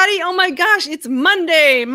everybody. Oh my gosh, it's Monday.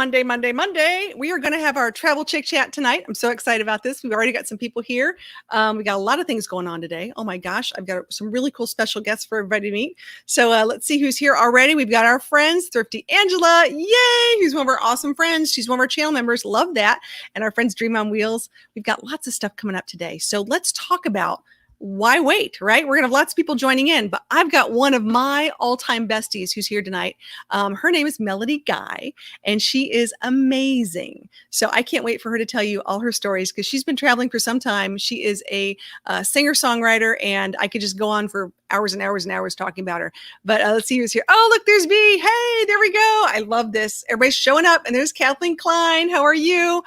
We are going to have our travel chick chat tonight. I'm so excited about this. We've already got some people here. We got a lot of things going on today. Oh my gosh, I've got some really cool special guests for everybody to meet. So let's see who's here already. We've got our friends, Thrifty Angela. Yay! Who's one of our awesome friends. She's one of our channel members. Love that. And our friends Dream on Wheels. We've got lots of stuff coming up today. So let's talk about why wait, right? We're going to have lots of people joining in, but I've got one of my all-time besties who's here tonight. Her name is Melody Guy, and she is amazing. So I can't wait for her to tell you all her stories because she's been traveling for some time. She is a singer-songwriter, and I could just go on for hours and hours and hours talking about her. But let's see who's here. Oh, look, there's B. Hey, there we go. I love this. Everybody's showing up, and there's Kathleen Klein. How are you?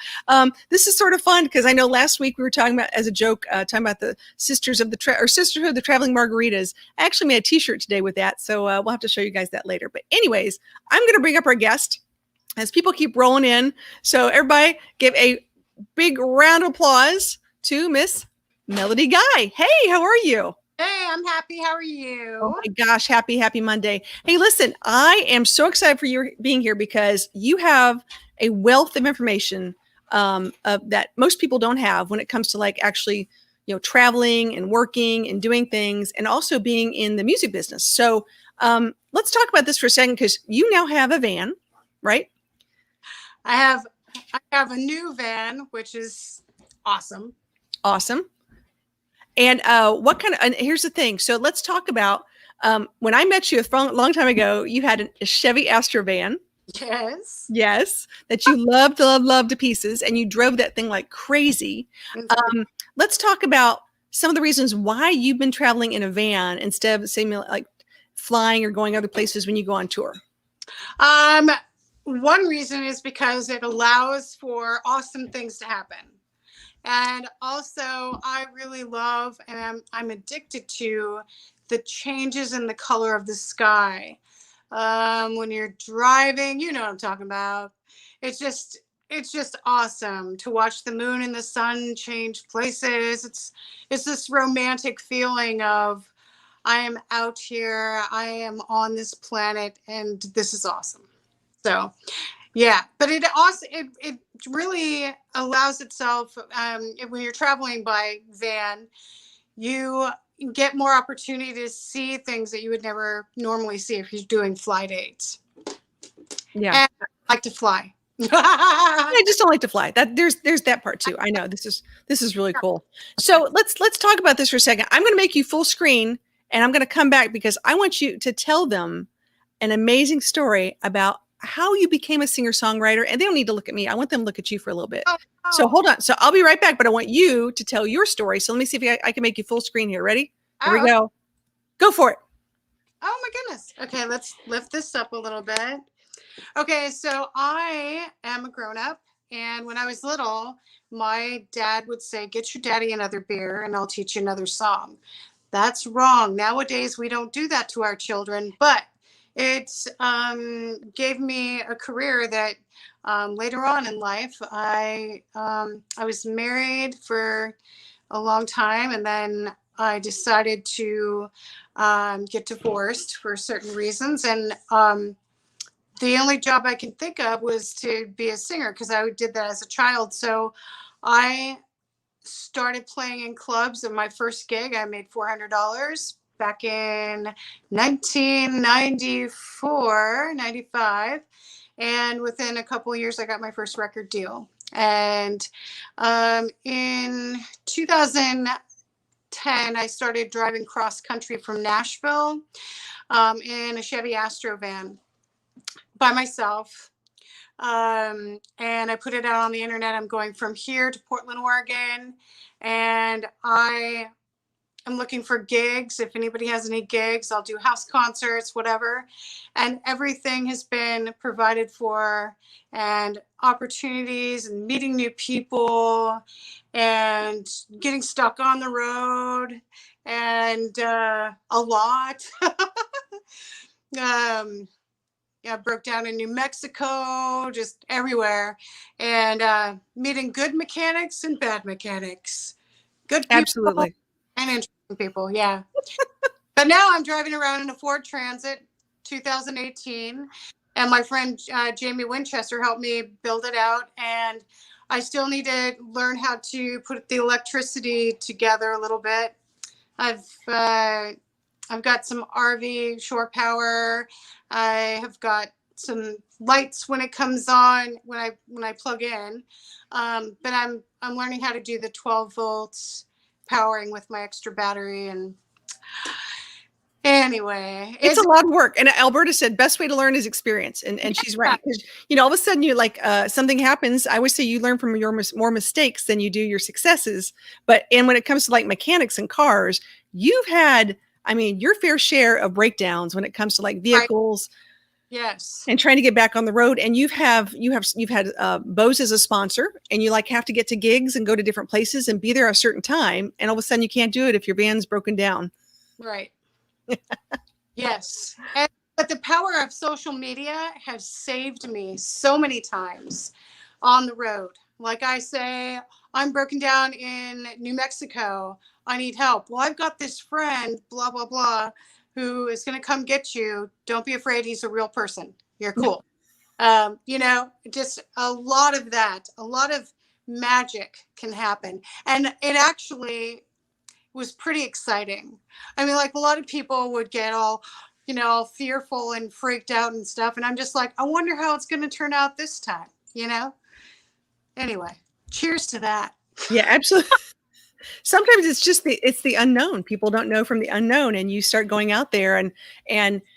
This is sort of fun because I know last week we were talking about, as a joke, talking about the Sisters of the Sisterhood of the Traveling Margaritas. I actually made a t-shirt today with that, so we'll have to show you guys that later. But anyways, I'm going to bring up our guest as people keep rolling in. So everybody give a big round of applause to Miss Melody Guy. Hey, how are you? Hey, I'm happy. How are you? Oh my gosh, happy Monday. Hey, listen, I am so excited for you being here because you have a wealth of information that most people don't have when it comes to like actually, you know, traveling and working and doing things and also being in the music business. So let's talk about this for a second because you now have a van, right? I have a new van, which is awesome. Awesome. And what kind of, and here's the thing. So let's talk about when I met you a long time ago, you had a Chevy Astro van. Yes. Yes. That you loved to pieces. And you drove that thing like crazy. Let's talk about some of the reasons why you've been traveling in a van instead of say like flying or going other places when you go on tour. One reason is because it allows for awesome things to happen. And also, I really love, and I'm addicted to the changes in the color of the sky. When you're driving, you know what I'm talking about. It's just awesome to watch the moon and the sun change places. It's this romantic feeling of I am out here, I am on this planet, and this is awesome. So. Yeah, but it also it really allows itself when you're traveling by van, you get more opportunity to see things that you would never normally see if you're doing fly dates. Yeah, and I like to fly. I just don't like to fly. That there's that part too. I know this is really cool. So let's talk about this for a second. I'm going to make you full screen, and I'm going to come back because I want you to tell them an amazing story about how you became a singer-songwriter, and they don't need to look at me. I want them to look at you for a little bit. Oh. So hold on. So I'll be right back, but I want you to tell your story. So let me see if I can make you full screen here. Ready? Here we go. Go for it. Oh my goodness. Okay, let's lift this up a little bit. Okay, so I am a grown-up, and when I was little, my dad would say, "Get your daddy another beer, and I'll teach you another song." That's wrong. Nowadays, we don't do that to our children, but it gave me a career that later on in life, I was married for a long time, and then I decided to get divorced for certain reasons. And the only job I can think of was to be a singer because I did that as a child. So I started playing in clubs. And my first gig, I made $400. Back in 1994, 95. And within a couple of years, I got my first record deal. And in 2010, I started driving cross country from Nashville in a Chevy Astro van by myself. And I put it out on the internet. I'm going from here to Portland, Oregon. And I'm looking for gigs. If anybody has any gigs, I'll do house concerts, whatever. And everything has been provided for, and opportunities and meeting new people and getting stuck on the road and a lot. Yeah, broke down in New Mexico, just everywhere. And meeting good mechanics and bad mechanics. Good people. Absolutely. And interesting people, yeah. But now I'm driving around in a Ford Transit 2018. and my friend Jamie Winchester helped me build it out. And I still need to learn how to put the electricity together a little bit. I've uh, I've got some RV shore power. I have got some lights when it comes on when I plug in. But I'm learning how to do the 12 volts powering with my extra battery. And anyway, It's a lot of work. And Alberta said best way to learn is experience. And she's right. Because, all of a sudden you like something happens. I always say you learn from your more mistakes than you do your successes. And when it comes to like mechanics and cars, you've had, your fair share of breakdowns when it comes to like vehicles. Yes. And trying to get back on the road. And you've had Bose as a sponsor, and you like have to get to gigs and go to different places and be there a certain time. And all of a sudden you can't do it if your van's broken down. Right. Yes. But the power of social media has saved me so many times on the road. Like I say, I'm broken down in New Mexico. I need help. Well, I've got this friend, blah, blah, blah, who is going to come get you. Don't be afraid. He's a real person. You're cool. Just a lot of that, a lot of magic can happen. And it actually was pretty exciting. Like a lot of people would get all fearful and freaked out and stuff. And I'm just like, I wonder how it's going to turn out this time, Anyway, cheers to that. Yeah, absolutely. Sometimes it's just the unknown. People don't know from the unknown, and you start going out there and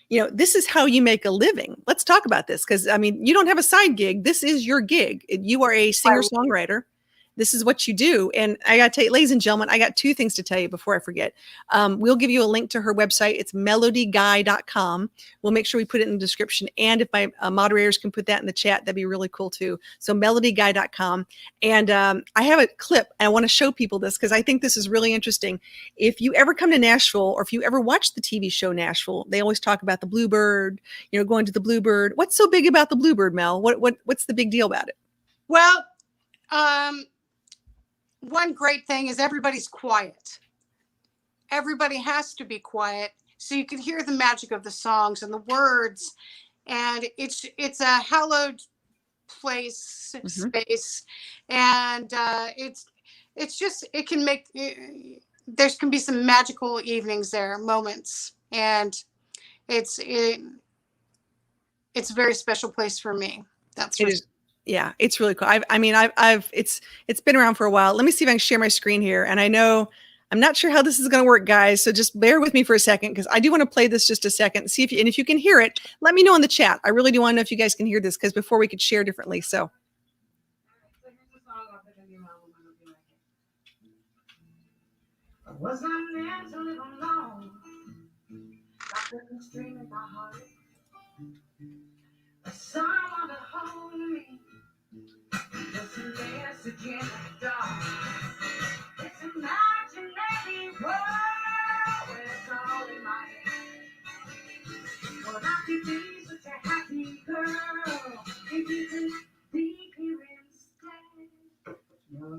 this is how you make a living. Let's talk about this because you don't have a side gig. This is your gig. You are a singer-songwriter. This is what you do. And I got to tell you, ladies and gentlemen, I got two things to tell you before I forget. We'll give you a link to her website. It's melodyguy.com. We'll make sure we put it in the description. And if my moderators can put that in the chat, that'd be really cool too. So melodyguy.com. And I have a clip. And I want to show people this because I think this is really interesting. If you ever come to Nashville, or if you ever watch the TV show Nashville, they always talk about the Bluebird, going to the Bluebird. What's so big about the Bluebird, Mel? What's the big deal about it? Well, one great thing is everybody's quiet. Everybody has to be quiet so you can hear the magic of the songs and the words. And it's a hallowed place, space. And it's just, it can make, there can be some magical evenings there, moments. And it's a very special place for me. That's for sure. Yeah, it's really cool. It's been around for a while. Let me see if I can share my screen here. And I'm not sure how this is going to work, guys. So just bear with me for a second, because I do want to play this just a second. See if you can hear it. Let me know in the chat. I really do want to know if you guys can hear this, because before we could share differently. So. Was I meant to live alone? Like a stream in my heart. Someone to hold me. Just a message in the dark. It's imaginary world where it's all in my head. Well, I could be such a happy girl if you could be here instead. Your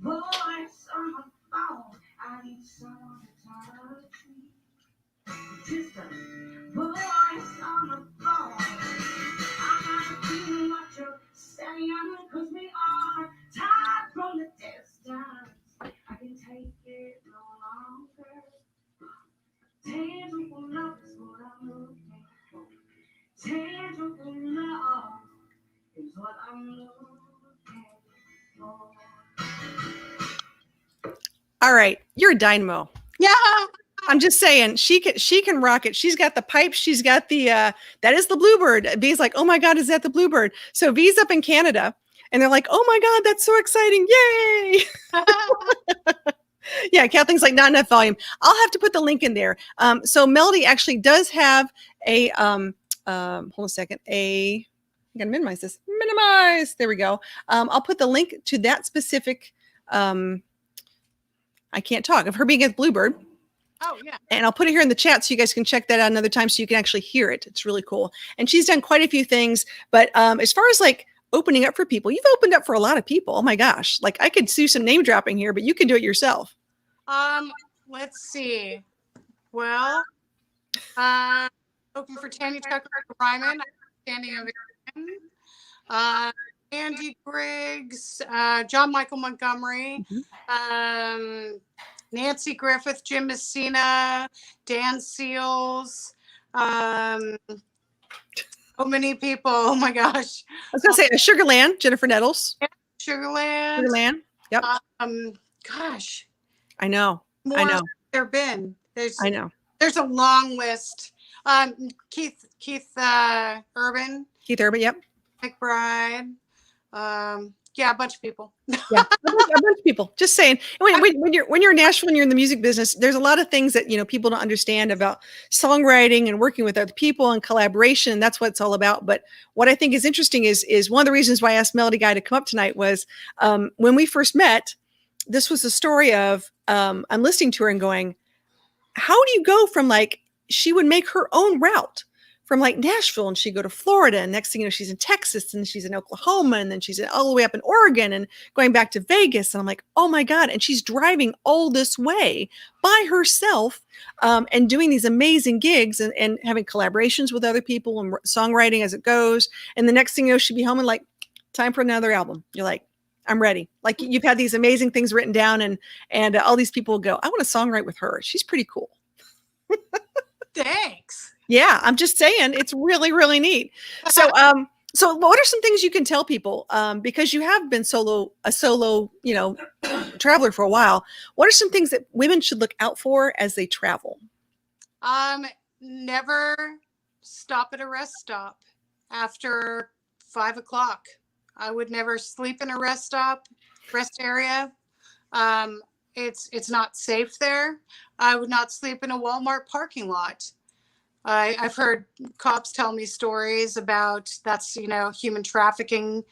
voice on the phone, I need someone to touch me. Just a voice on the phone. I gotta feel what you're saying, 'cause we are tied from the distance. I can take it no longer. Tangible love is what I'm looking for. Tangible love is what I'm looking for. All right, you're a dynamo. Yeah. I'm just saying, she can rock it. She's got the pipes. She's got the, that is the Bluebird. V's like, oh my God, is that the Bluebird? So V's up in Canada, and they're like, oh my God, that's so exciting. Yay. Yeah, Kathleen's like, not enough volume. I'll have to put the link in there. So Melody actually does have a, hold a second, I'm going to minimize this. Minimize. There we go. I'll put the link to that specific, I can't talk, of her being a Bluebird. Oh, yeah. And I'll put it here in the chat so you guys can check that out another time so you can actually hear it. It's really cool. And she's done quite a few things. But as far as like opening up for people, you've opened up for a lot of people. Oh my gosh. Like I could do some name dropping here, but you can do it yourself. Let's see. Well, open for Tanya Tucker Ryman. Standing Ovation, uh, Andy Griggs, John Michael Montgomery, Nancy Griffith, Jim Messina, Dan Seals, so many people. Oh my gosh. I was gonna say Sugarland, Jennifer Nettles. Sugarland. Sugarland. Yep. Gosh. I know. More I know. there been. I know. There's a long list. Keith Urban. Keith Urban. Yep. McBride. Yeah, a bunch of people. Yeah, a bunch of people. Just saying. When you're in Nashville and you're in the music business, there's a lot of things that people don't understand about songwriting and working with other people and collaboration. That's what it's all about. But what I think is interesting is one of the reasons why I asked Melody Guy to come up tonight was when we first met. This was the story of I'm listening to her and going, how do you go from she would make her own route from Nashville and she'd go to Florida and next thing you know, she's in Texas and she's in Oklahoma and then she's all the way up in Oregon and going back to Vegas. And I'm like, oh my God. And she's driving all this way by herself and doing these amazing gigs and having collaborations with other people and songwriting as it goes. And the next thing you know, she'd be home and time for another album. You're like, I'm ready. You've had these amazing things written down and all these people go, I want to songwrite with her. She's pretty cool. Thanks. Yeah, I'm just saying it's really, really neat. So, so what are some things you can tell people? Because you have been a solo, traveler for a while. What are some things that women should look out for as they travel? Never stop at a rest stop after 5 o'clock. I would never sleep in a rest area. It's not safe there. I would not sleep in a Walmart parking lot. I've heard cops tell me stories about that's, human trafficking,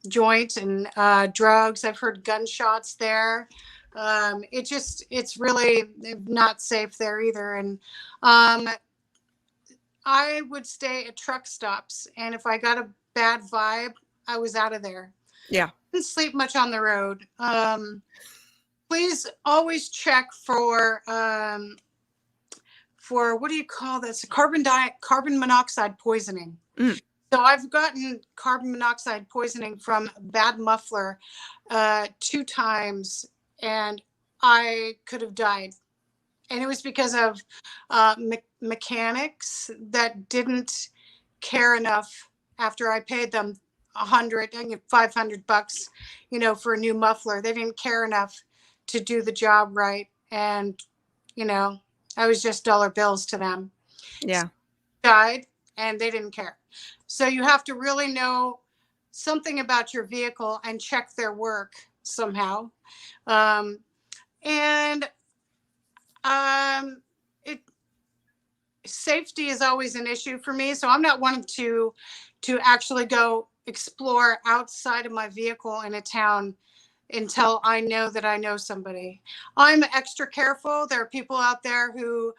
joint and drugs. I've heard gunshots there. It's really not safe there either. And I would stay at truck stops. And if I got a bad vibe, I was out of there. Yeah. I didn't sleep much on the road. Please always check for what do you call this? Carbon monoxide poisoning. So I've gotten carbon monoxide poisoning from a bad muffler 2 times, and I could have died. And it was because of mechanics that didn't care enough after I paid them $500, for a new muffler. They didn't care enough to do the job right. And, I was just dollar bills to them. Yeah. So died and they didn't care. So you have to really know something about your vehicle and check their work somehow. Safety is always an issue for me. So I'm not one to actually go explore outside of my vehicle in a town until I know that I know somebody. I'm extra careful. There are people out there who,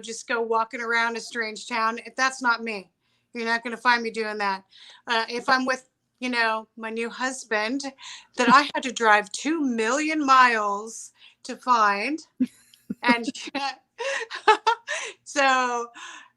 just go walking around a strange town. If that's not me, you're not going to find me doing that. If I'm with, my new husband that I had to drive 2 million miles to find. And so,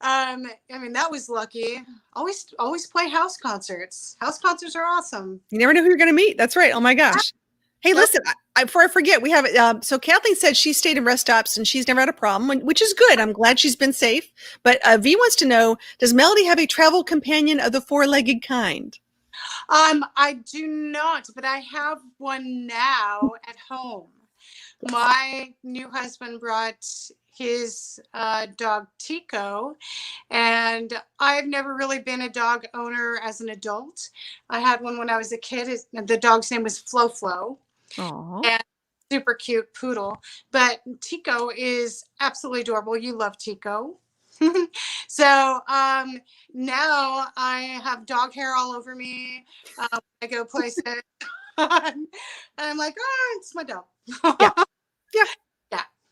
that was lucky. Always play house concerts. House concerts are awesome. You never know who you're going to meet. That's right. Oh my gosh. Hey, listen, before I forget, we have, so Kathleen said she stayed in rest stops and she's never had a problem, which is good. I'm glad she's been safe. But V wants to know, does Melody have a travel companion of the 4-legged kind? I do not, but I have one now at home. My new husband brought his dog Tico, and I've never really been a dog owner as an adult. I had one when I was a kid. The dog's name was Flo Flo. Aww. And super cute poodle. But Tico is absolutely adorable. You love Tico. So now I have dog hair all over me. I go places. And I'm like, oh, it's my dog.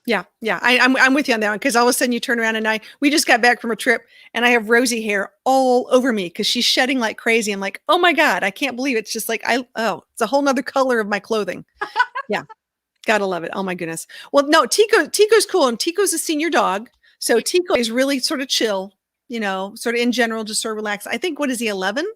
Yeah. I'm with you on that one because all of a sudden you turn around and we just got back from a trip and I have rosy hair all over me because she's shedding like crazy. I'm like, oh my God, I can't believe it. It's just it's a whole nother color of my clothing. Yeah. Gotta love it. Oh my goodness. Well, no, Tico's cool. And Tico's a senior dog. So Tico is really sort of chill. sort of in general, just sort of relax. I think, what is he, 11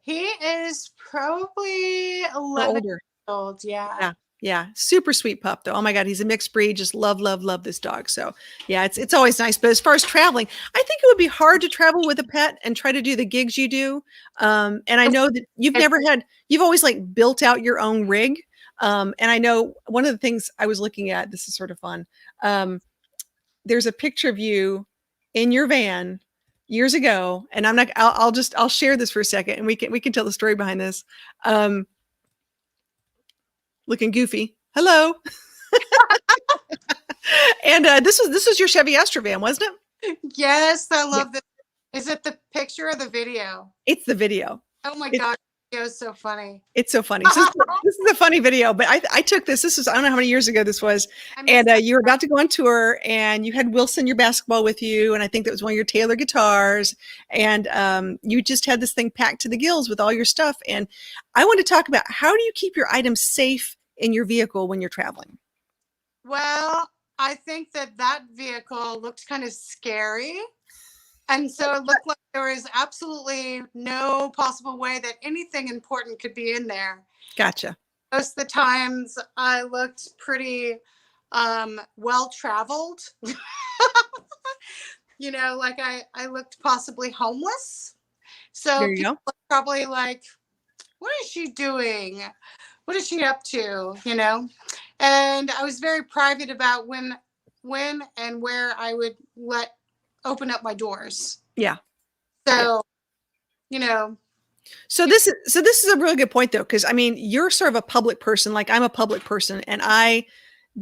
He is probably or 11 older? years old. Yeah. Yeah. Yeah. Super sweet pup though. Oh my God. He's a mixed breed. Just love, love, love this dog. So yeah, it's always nice. But as far as traveling, I think it would be hard to travel with a pet and try to do the gigs you do. And I know that you've always like built out your own rig. And I know one of the things I was looking at, this is sort of fun. There's a picture of you in your van years ago. And I'll share this for a second and we can tell the story behind this. Looking goofy. Hello. And this was your Chevy Astra van, wasn't it? Yes, I love this. Is it the picture or the video? It's the video. Oh my God, the video is so funny. It's so funny. So this is a funny video, but I took this. This was, I don't know how many years ago this was. And you were about to go on tour and you had Wilson, your basketball, with you. And I think that was one of your Taylor guitars. And you just had this thing packed to the gills with all your stuff. And I want to talk about, how do you keep your items safe in your vehicle when you're traveling? Well, I think that vehicle looked kind of scary. And so it looked like there was absolutely no possible way that anything important could be in there. Gotcha. Most of the times I looked pretty well traveled. Like I looked possibly homeless. So There you people go. were probably like, what is she doing? What is she up to? And I was very private about when and where I would open up my doors. Yeah. So, So this is a really good point though, because I mean, you're sort of a public person, like I'm a public person, and I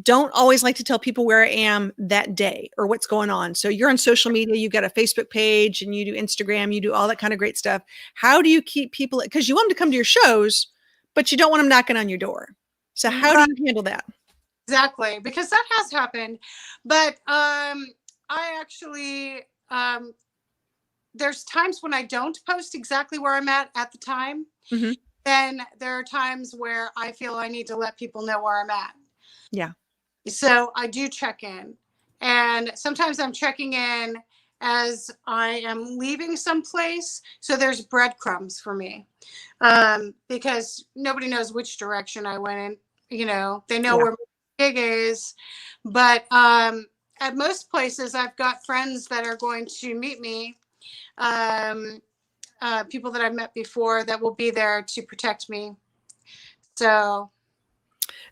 don't always like to tell people where I am that day or what's going on. So you're on social media, you've got a Facebook page and you do Instagram, you do all that kind of great stuff. How do you keep people, because you want them to come to your shows, but you don't want them knocking on your door. So how do you handle that? Exactly, because that has happened. But I actually, there's times when I don't post exactly where I'm at the time. Mm-hmm. Then there are times where I feel I need to let people know where I'm at. Yeah. So I do check in. And sometimes I'm checking in as I am leaving someplace. So there's breadcrumbs for me, because nobody knows which direction I went in. They know where my gig is. But at most places, I've got friends that are going to meet me, people that I've met before that will be there to protect me. So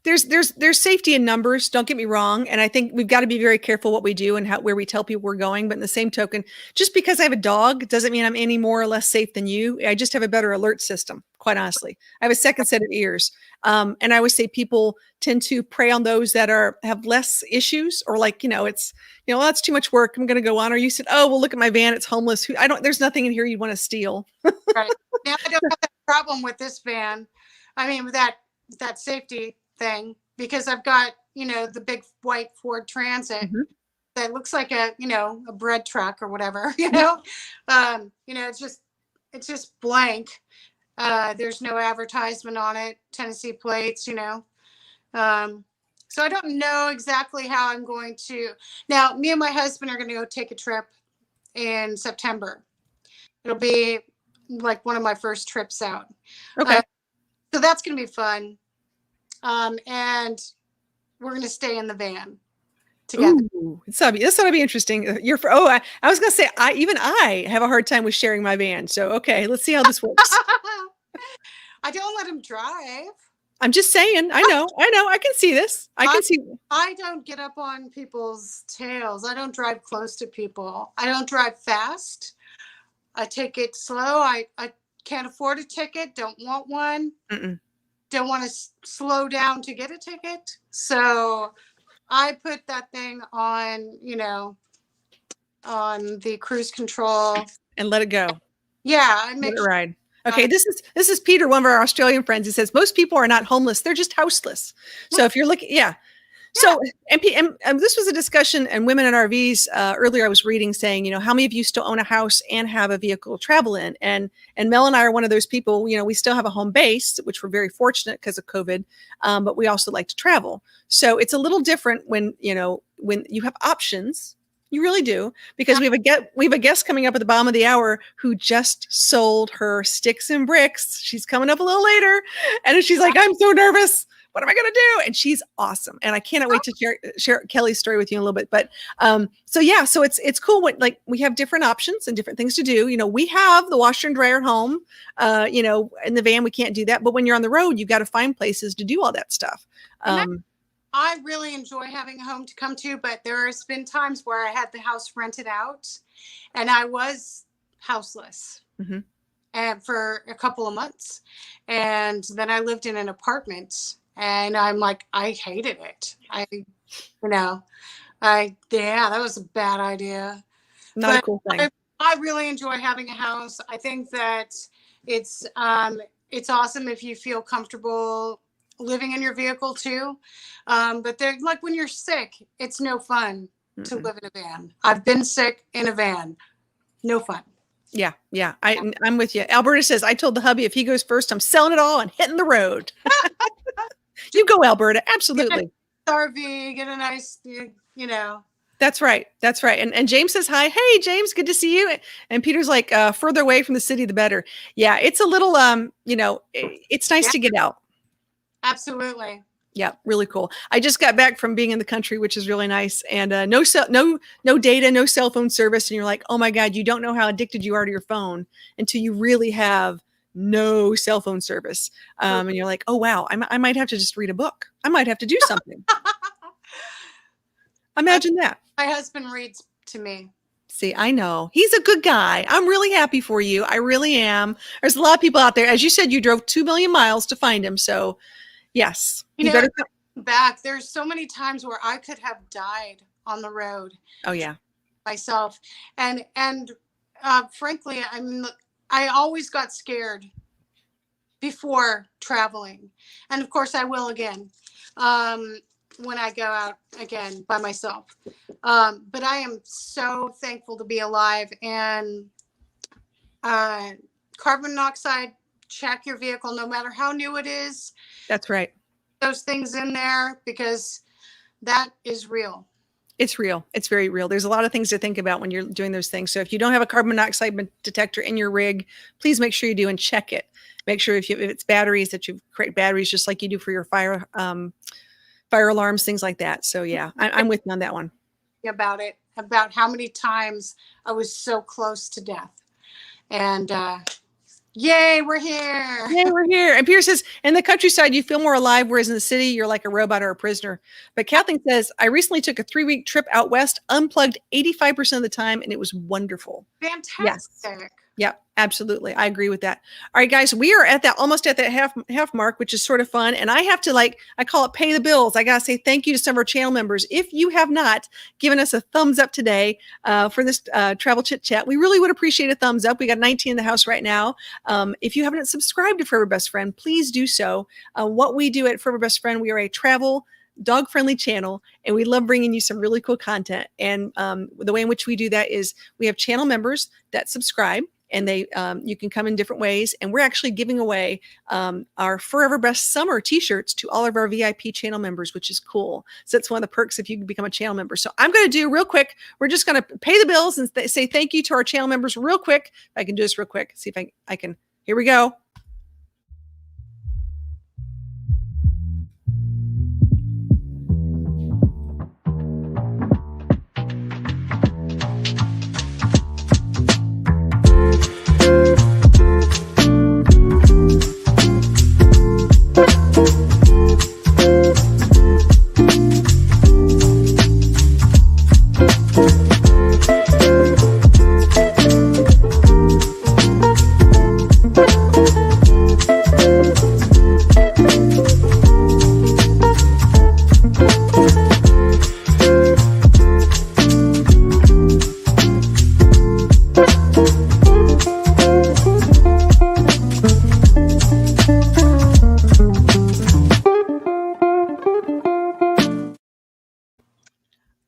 there's safety in numbers. Don't get me wrong. And I think we've got to be very careful what we do and where we tell people we're going. But in the same token, just because I have a dog doesn't mean I'm any more or less safe than you. I just have a better alert system, quite honestly. I have a second set of ears. And I always say people tend to prey on those that have less issues, or like, it's, well, that's too much work, I'm going to go on. Or you said, oh, well, look at my van, it's homeless. There's nothing in here you'd want to steal. Right. Now I don't have that problem with this van. I mean, with that safety thing, because I've got, the big white Ford Transit that looks like a bread truck or whatever, it's just blank. There's no advertisement on it, Tennessee plates, so I don't know exactly how I'm going to. Now, me and my husband are going to go take a trip in September. It'll be like one of my first trips out. Okay. So that's going to be fun. And we're going to stay in the van together. Ooh, this ought to be interesting. I was going to say, I have a hard time with sharing my van. So, okay, let's see how this works. I don't let him drive. I'm just saying, I know, I can see this. I don't get up on people's tails. I don't drive close to people. I don't drive fast. I take it slow. I can't afford a ticket. Don't want one. Mm-mm. Don't want to slow down to get a ticket. So I put that thing on, on the cruise control and let it go. Yeah, I let it ride. Okay, this is Peter, one of our Australian friends. He says most people are not homeless; they're just houseless. So if you're looking, yeah. So and this was a discussion and Women in RVs earlier. I was reading saying, how many of you still own a house and have a vehicle to travel in? And Mel and I are one of those people. We still have a home base, which we're very fortunate because of COVID. But we also like to travel. So it's a little different when you have options You really do, because we have a guest coming up at the bottom of the hour who just sold her sticks and bricks. She's coming up a little later, and she's like, "I'm so nervous. What am I gonna do?" And she's awesome, and I cannot wait to share Kelly's story with you in a little bit. But so it's cool when like we have different options and different things to do. You know, we have the washer and dryer at home. You know, in the van we can't do that, but when you're on the road, you got to find places to do all that stuff. I really enjoy having a home to come to, but there's been times where I had the house rented out and I was houseless and for a couple of months. And then I lived in an apartment and I'm like, I hated it. That was a bad idea. Not a cool thing. I really enjoy having a house. I think that it's awesome if you feel comfortable living in your vehicle too. But they're like when you're sick, it's no fun to live in a van. I've been sick in a van. No fun. Yeah. I'm with you. Alberta says, I told the hubby if he goes first, I'm selling it all and hitting the road. You go, Alberta. Absolutely. RV, get a nice, you know. That's right. And James says hi. Hey, James, good to see you. And Peter's like, further away from the city, the better. Yeah, it's a little, it's nice to get out. Absolutely. Yeah, really cool. I just got back from being in the country, which is really nice. And no data, no cell phone service. And you're like, oh my God, you don't know how addicted you are to your phone until you really have no cell phone service. And you're like, oh wow, I might have to just read a book. I might have to do something. Imagine that. My husband reads to me. See, I know. He's a good guy. I'm really happy for you. I really am. There's a lot of people out there. As you said, you drove 2 million miles to find him. So yes. You better come back. There's so many times where I could have died on the road. Oh yeah. Myself. And frankly, I always got scared before traveling. And of course I will again. When I go out again by myself. But I am so thankful to be alive. And carbon monoxide, check your vehicle, no matter how new it is. That's right. Those things in there, because that is real. It's real. It's very real. There's a lot of things to think about when you're doing those things. So if you don't have a carbon monoxide detector in your rig, please make sure you do and check it. Make sure if it's batteries that you create batteries just like you do for your fire alarms, things like that. So yeah, I'm with you on that one. About how many times I was so close to death. And yay, we're here. Yay, we're here. And Pierce says, in the countryside, you feel more alive, whereas in the city, you're like a robot or a prisoner. But Kathleen says, I recently took a 3-week trip out west, unplugged 85% of the time, and it was wonderful. Fantastic. Yes. Yeah, absolutely. I agree with that. All right, guys, we are almost at that half mark, which is sort of fun. And I have to I call it pay the bills. I got to say thank you to some of our channel members. If you have not given us a thumbs up today for this travel chit chat, we really would appreciate a thumbs up. We got 19 in the house right now. If you haven't subscribed to Forever Best Friend, please do so. What we do at Forever Best Friend, we are a travel dog-friendly channel, and we love bringing you some really cool content. And the way in which we do that is we have channel members that subscribe, and you can come in different ways. And we're actually giving away our Forever Best Summer t-shirts to all of our VIP channel members, which is cool. So that's one of the perks if you become a channel member. So I'm going to do real quick. We're just going to pay the bills and say thank you to our channel members real quick. If I can do this real quick. See if I can. Here we go.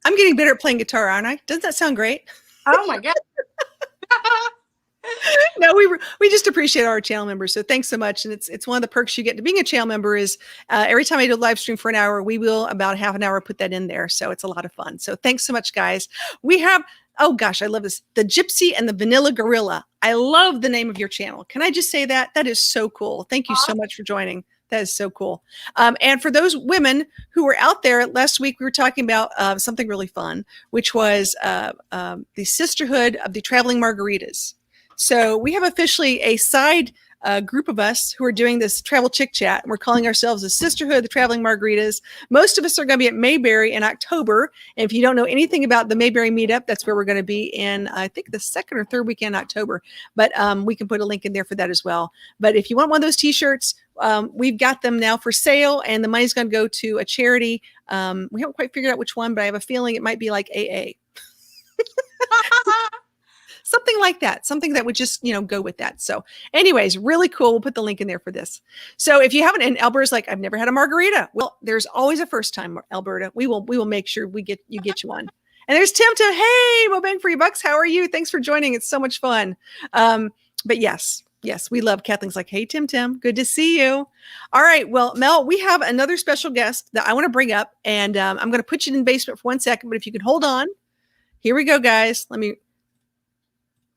I'm getting better at playing guitar, aren't I? Doesn't that sound great? Oh my God. No, we just appreciate our channel members. So thanks so much. And it's one of the perks you get to being a channel member is every time I do a live stream for an hour, we will about half an hour put that in there. So it's a lot of fun. So thanks so much, guys. We have, oh gosh, I love this. The Gypsy and the Vanilla Gorilla. I love the name of your channel. Can I just say that? That is so cool. Thank you so much for joining. That is so cool. And for those women who were out there last week, we were talking about something really fun, which was the sisterhood of the traveling margaritas. So we have officially a side group of us who are doing this travel chick chat. And we're calling ourselves the Sisterhood of the Traveling Margaritas. Most of us are going to be at Mayberry in October. And if you don't know anything about the Mayberry meetup, that's where we're going to be in, I think, the second or third weekend in October. But we can put a link in there for that as well. But if you want one of those t-shirts, we've got them now for sale, and the money's going to go to a charity. We haven't quite figured out which one, but I have a feeling it might be like AA. Something like that, something that would just, go with that. So anyways, really cool. We'll put the link in there for this. So if you haven't, and Alberta's like, I've never had a margarita. Well, there's always a first time, Alberta. We will make sure you get you one. And there's Tim. Hey, Mo Bang for your bucks. How are you? Thanks for joining. It's so much fun. But yes, we love Kathleen's like, hey, Tim, good to see you. All right. Well, Mel, we have another special guest that I want to bring up, and I'm going to put you in the basement for 1 second, but if you could hold on. Here we go, guys. Let me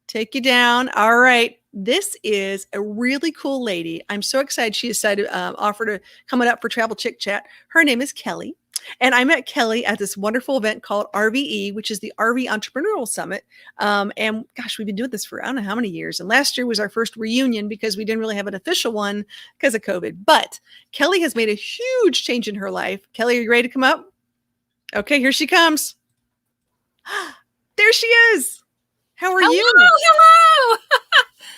take you down. All right. This is a really cool lady. I'm so excited she decided to offer to come up for Travel Chick Chat. Her name is Kelly. And I met Kelly at this wonderful event called RVE, which is the RV Entrepreneurial Summit. And gosh, we've been doing this for I don't know how many years. And last year was our first reunion because we didn't really have an official one because of COVID. But Kelly has made a huge change in her life. Kelly, are you ready to come up? Okay, here she comes. There she is. How are you? Hello.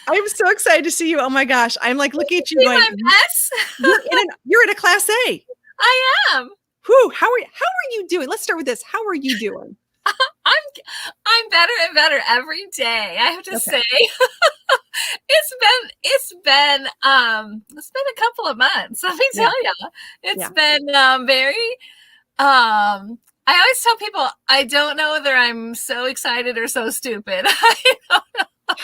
I'm so excited to see you. Oh my gosh. I'm like looking at you going, my mess? you're in a class A. I am. Whew, how are you doing? Let's start with this. How are you doing? I'm better and better every day. I have to say. it's been a couple of months. Let me tell you. It's been very I always tell people I don't know whether I'm so excited or so stupid. I don't know.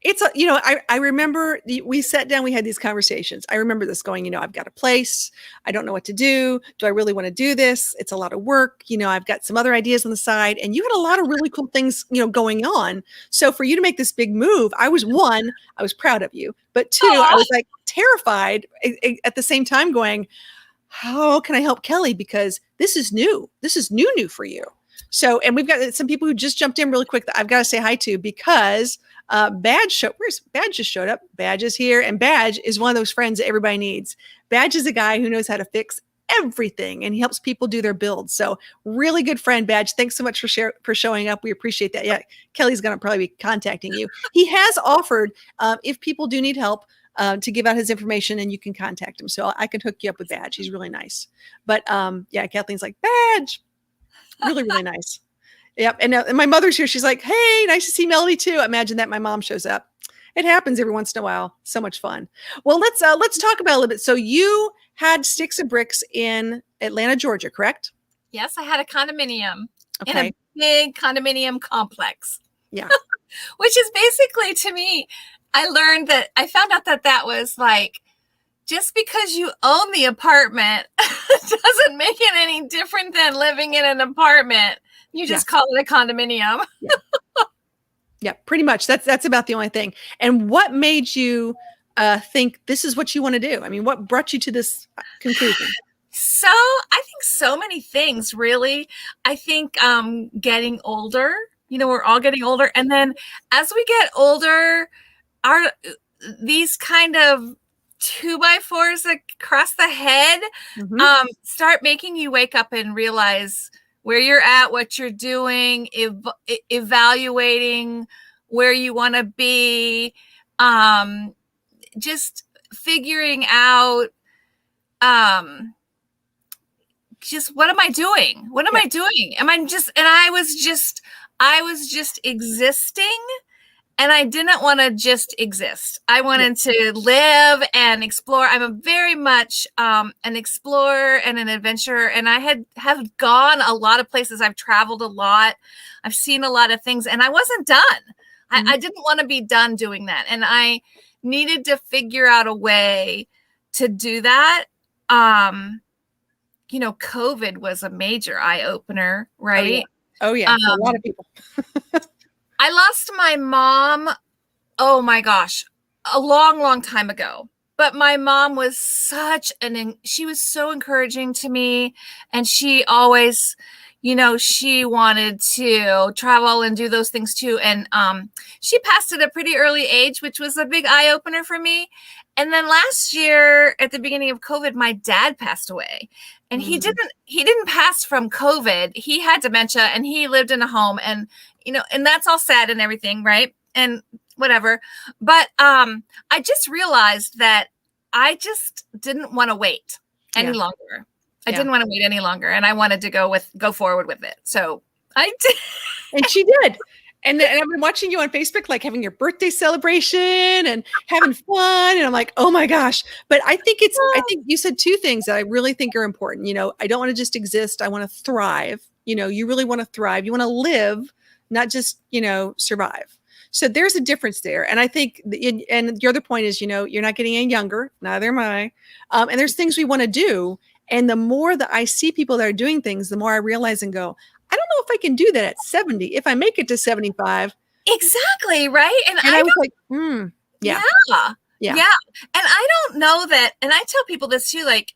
It's, I remember we sat down, we had these conversations. I remember this going, I've got a place. I don't know what to do. Do I really want to do this? It's a lot of work. I've got some other ideas on the side, and you had a lot of really cool things, going on. So for you to make this big move, I was proud of you, but two, I was like terrified at the same time going, how can I help Kelly? Because this is new. This is new for you. So, and we've got some people who just jumped in really quick that I've got to say hi to because Badge just showed up. Badge is here, and Badge is one of those friends that everybody needs. Badge is a guy who knows how to fix everything, and he helps people do their builds. So really good friend, Badge. Thanks so much for showing up. We appreciate that. Yeah, Kelly's going to probably be contacting you. He has offered if people do need help, to give out his information, and you can contact him. So I can hook you up with Badge. He's really nice. But Kathleen's like, Badge, really, really nice. Yep. And my mother's here. She's like, hey, nice to see Melody too. Imagine that my mom shows up. It happens every once in a while. So much fun. Well, let's talk about it a little bit. So you had Sticks and Bricks in Atlanta, Georgia, correct? Yes, I had a condominium in a big condominium complex. Yeah. Which is basically, to me, I found out that was like, just because you own the apartment doesn't make it any different than living in an apartment. You just call it a condominium. Yeah, pretty much. That's about the only thing. And what made you think this is what you want to do? I mean, what brought you to this conclusion? So I think so many things, really. I think getting older, we're all getting older. And then as we get older, these kind of 2x4s across the head start making you wake up and realize where you're at, what you're doing, evaluating where you want to be, just figuring out, just what am I doing? What am I doing? I was just existing. And I didn't want to just exist. I wanted to live and explore. I'm a very much an explorer and an adventurer. And I have gone a lot of places. I've traveled a lot. I've seen a lot of things. And I wasn't done. Mhm. I didn't want to be done doing that. And I needed to figure out a way to do that. COVID was a major eye opener, Oh yeah. right? Oh yeah. For a lot of people. I lost my mom, oh my gosh, a long, long time ago. But my mom was she was so encouraging to me. And she always, she wanted to travel and do those things too. And she passed at a pretty early age, which was a big eye opener for me. And then last year at the beginning of COVID, my dad passed away. And he didn't pass from COVID. He had dementia and he lived in a home, and and that's all sad and everything, right? And whatever. But I just realized that I just didn't want to wait any longer. I didn't want to wait any longer, and I wanted to go forward with it. So I did. And she did. And I've been watching you on Facebook, like having your birthday celebration and having fun. And I'm like, oh my gosh. But I think you said two things that I really think are important. I don't want to just exist. I want to thrive. You really want to thrive. You want to live, not just, survive. So there's a difference there. And I think, and your other point is, you're not getting any younger, neither am I. And there's things we want to do. And the more that I see people that are doing things, the more I realize and go, I don't know if I can do that at 70. If I make it to 75. Exactly. Right. And I was like, yeah. Yeah. And I don't know that. And I tell people this too, like,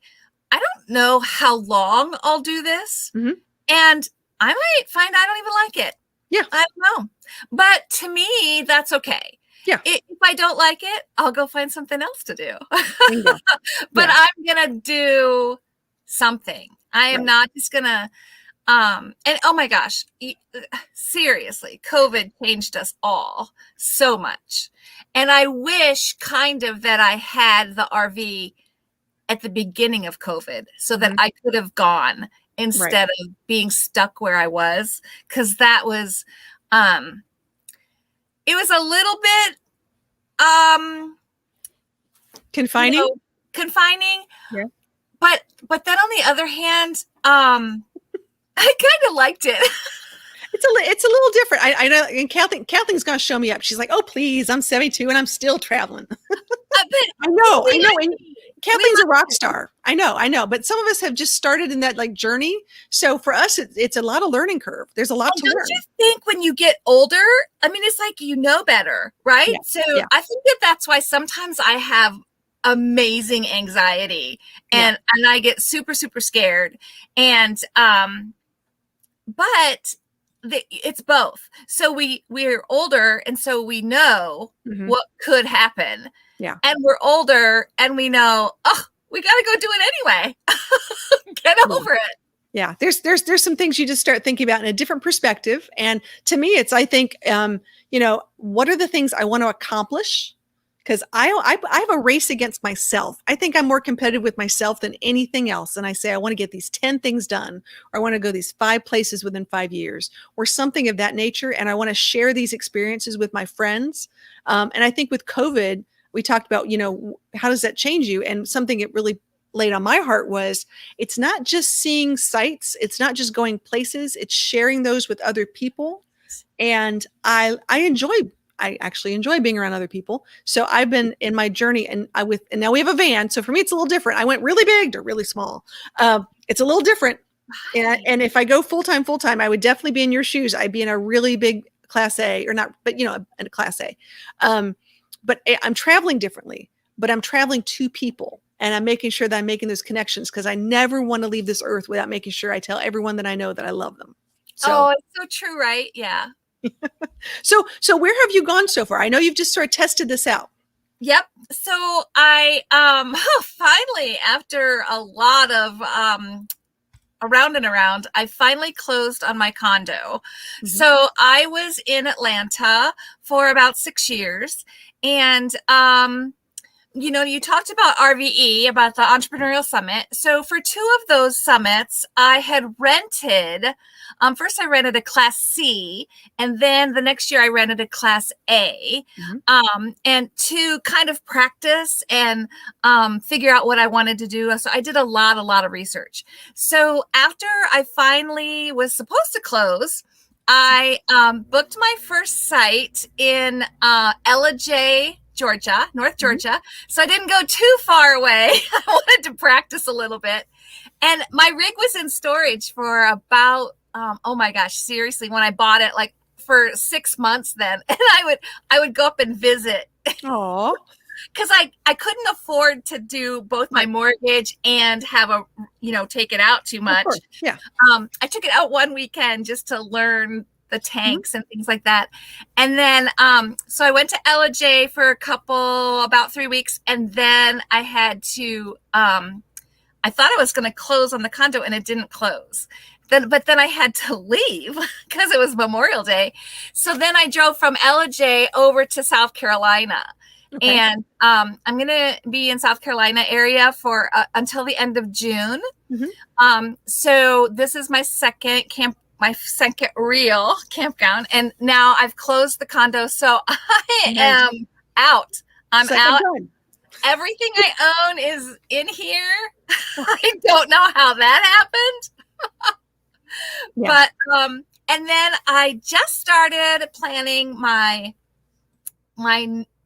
I don't know how long I'll do this. Mm-hmm. And I might find I don't even like it. Yeah. I don't know. But to me, that's okay. Yeah. If I don't like it, I'll go find something else to do. But Yeah. I'm going to do something. I am not just going to, and oh my gosh, seriously, COVID changed us all so much. And I wish kind of that I had the RV at the beginning of COVID so that I could have gone instead of being stuck where I was. Cause that was, it was a little bit, confining. Confining. Yeah. But then on the other hand, I kind of liked it. It's a little different. I know. And Kathleen's going to show me up. She's like, oh, please. I'm 72 and I'm still traveling. I know. And Kathleen's a rock star. I know. But some of us have just started in that like journey. So for us, it's a lot of learning curve. There's a lot to learn. Don't you think when you get older, I mean, it's like, better, right? Yeah. So I think that's why sometimes I have amazing anxiety and I get super, super scared. And, but it's both. So we're older. And so we know what could happen. Yeah. And we're older and we know, we got to go do it anyway. Get over it. Yeah. There's some things you just start thinking about in a different perspective. And to me, I think, what are the things I want to accomplish? Because I have a race against myself. I think I'm more competitive with myself than anything else. And I say, I want to get these 10 things done, or I want to go these 5 places within 5 years, or something of that nature. And I want to share these experiences with my friends. And I think with COVID, we talked about, how does that change you? And something that really laid on my heart was, it's not just seeing sights. It's not just going places. It's sharing those with other people. And I actually enjoy being around other people. So I've been in my journey and now we have a van. So for me, it's a little different. I went really big to really small. It's a little different. And if I go full-time, I would definitely be in your shoes. I'd be in a really big class A or not, but in a class A. But I'm traveling differently, but I'm traveling to people and I'm making sure that I'm making those connections because I never want to leave this earth without making sure I tell everyone that I know that I love them. So, it's so true, right? Yeah. So where have you gone so far? I know you've just sort of tested this out. Yep. So I finally, after a lot of around and around, I finally closed on my condo. Mm-hmm. So I was in Atlanta for about 6 years. And you talked about RVE, about the Entrepreneurial Summit. So for 2 of those summits, I had rented, first I rented a Class C, and then the next year I rented a Class A, and to kind of practice and figure out what I wanted to do. So I did a lot of research. So after I finally was supposed to close, I booked my first site in Ellijay, Georgia, North Georgia. So I didn't go too far away. I wanted to practice a little bit. And my rig was in storage for about, oh my gosh, seriously, when I bought it, like for 6 months then. And I would go up and visit. Oh, Because I couldn't afford to do both my mortgage and have take it out too much. Yeah. I took it out one weekend just to learn the tanks and things like that. And then, so I went to Ellijay for about 3 weeks. And then I had to, I thought I was going to close on the condo and it didn't close. But then I had to leave because it was Memorial Day. So then I drove from Ellijay over to South Carolina. Okay. And I'm going to be in South Carolina area for until the end of June. So this is my second real campground. And now I've closed the condo. So I am out. I'm out. Everything I own is in here. I don't know how that happened. But and then I just started planning my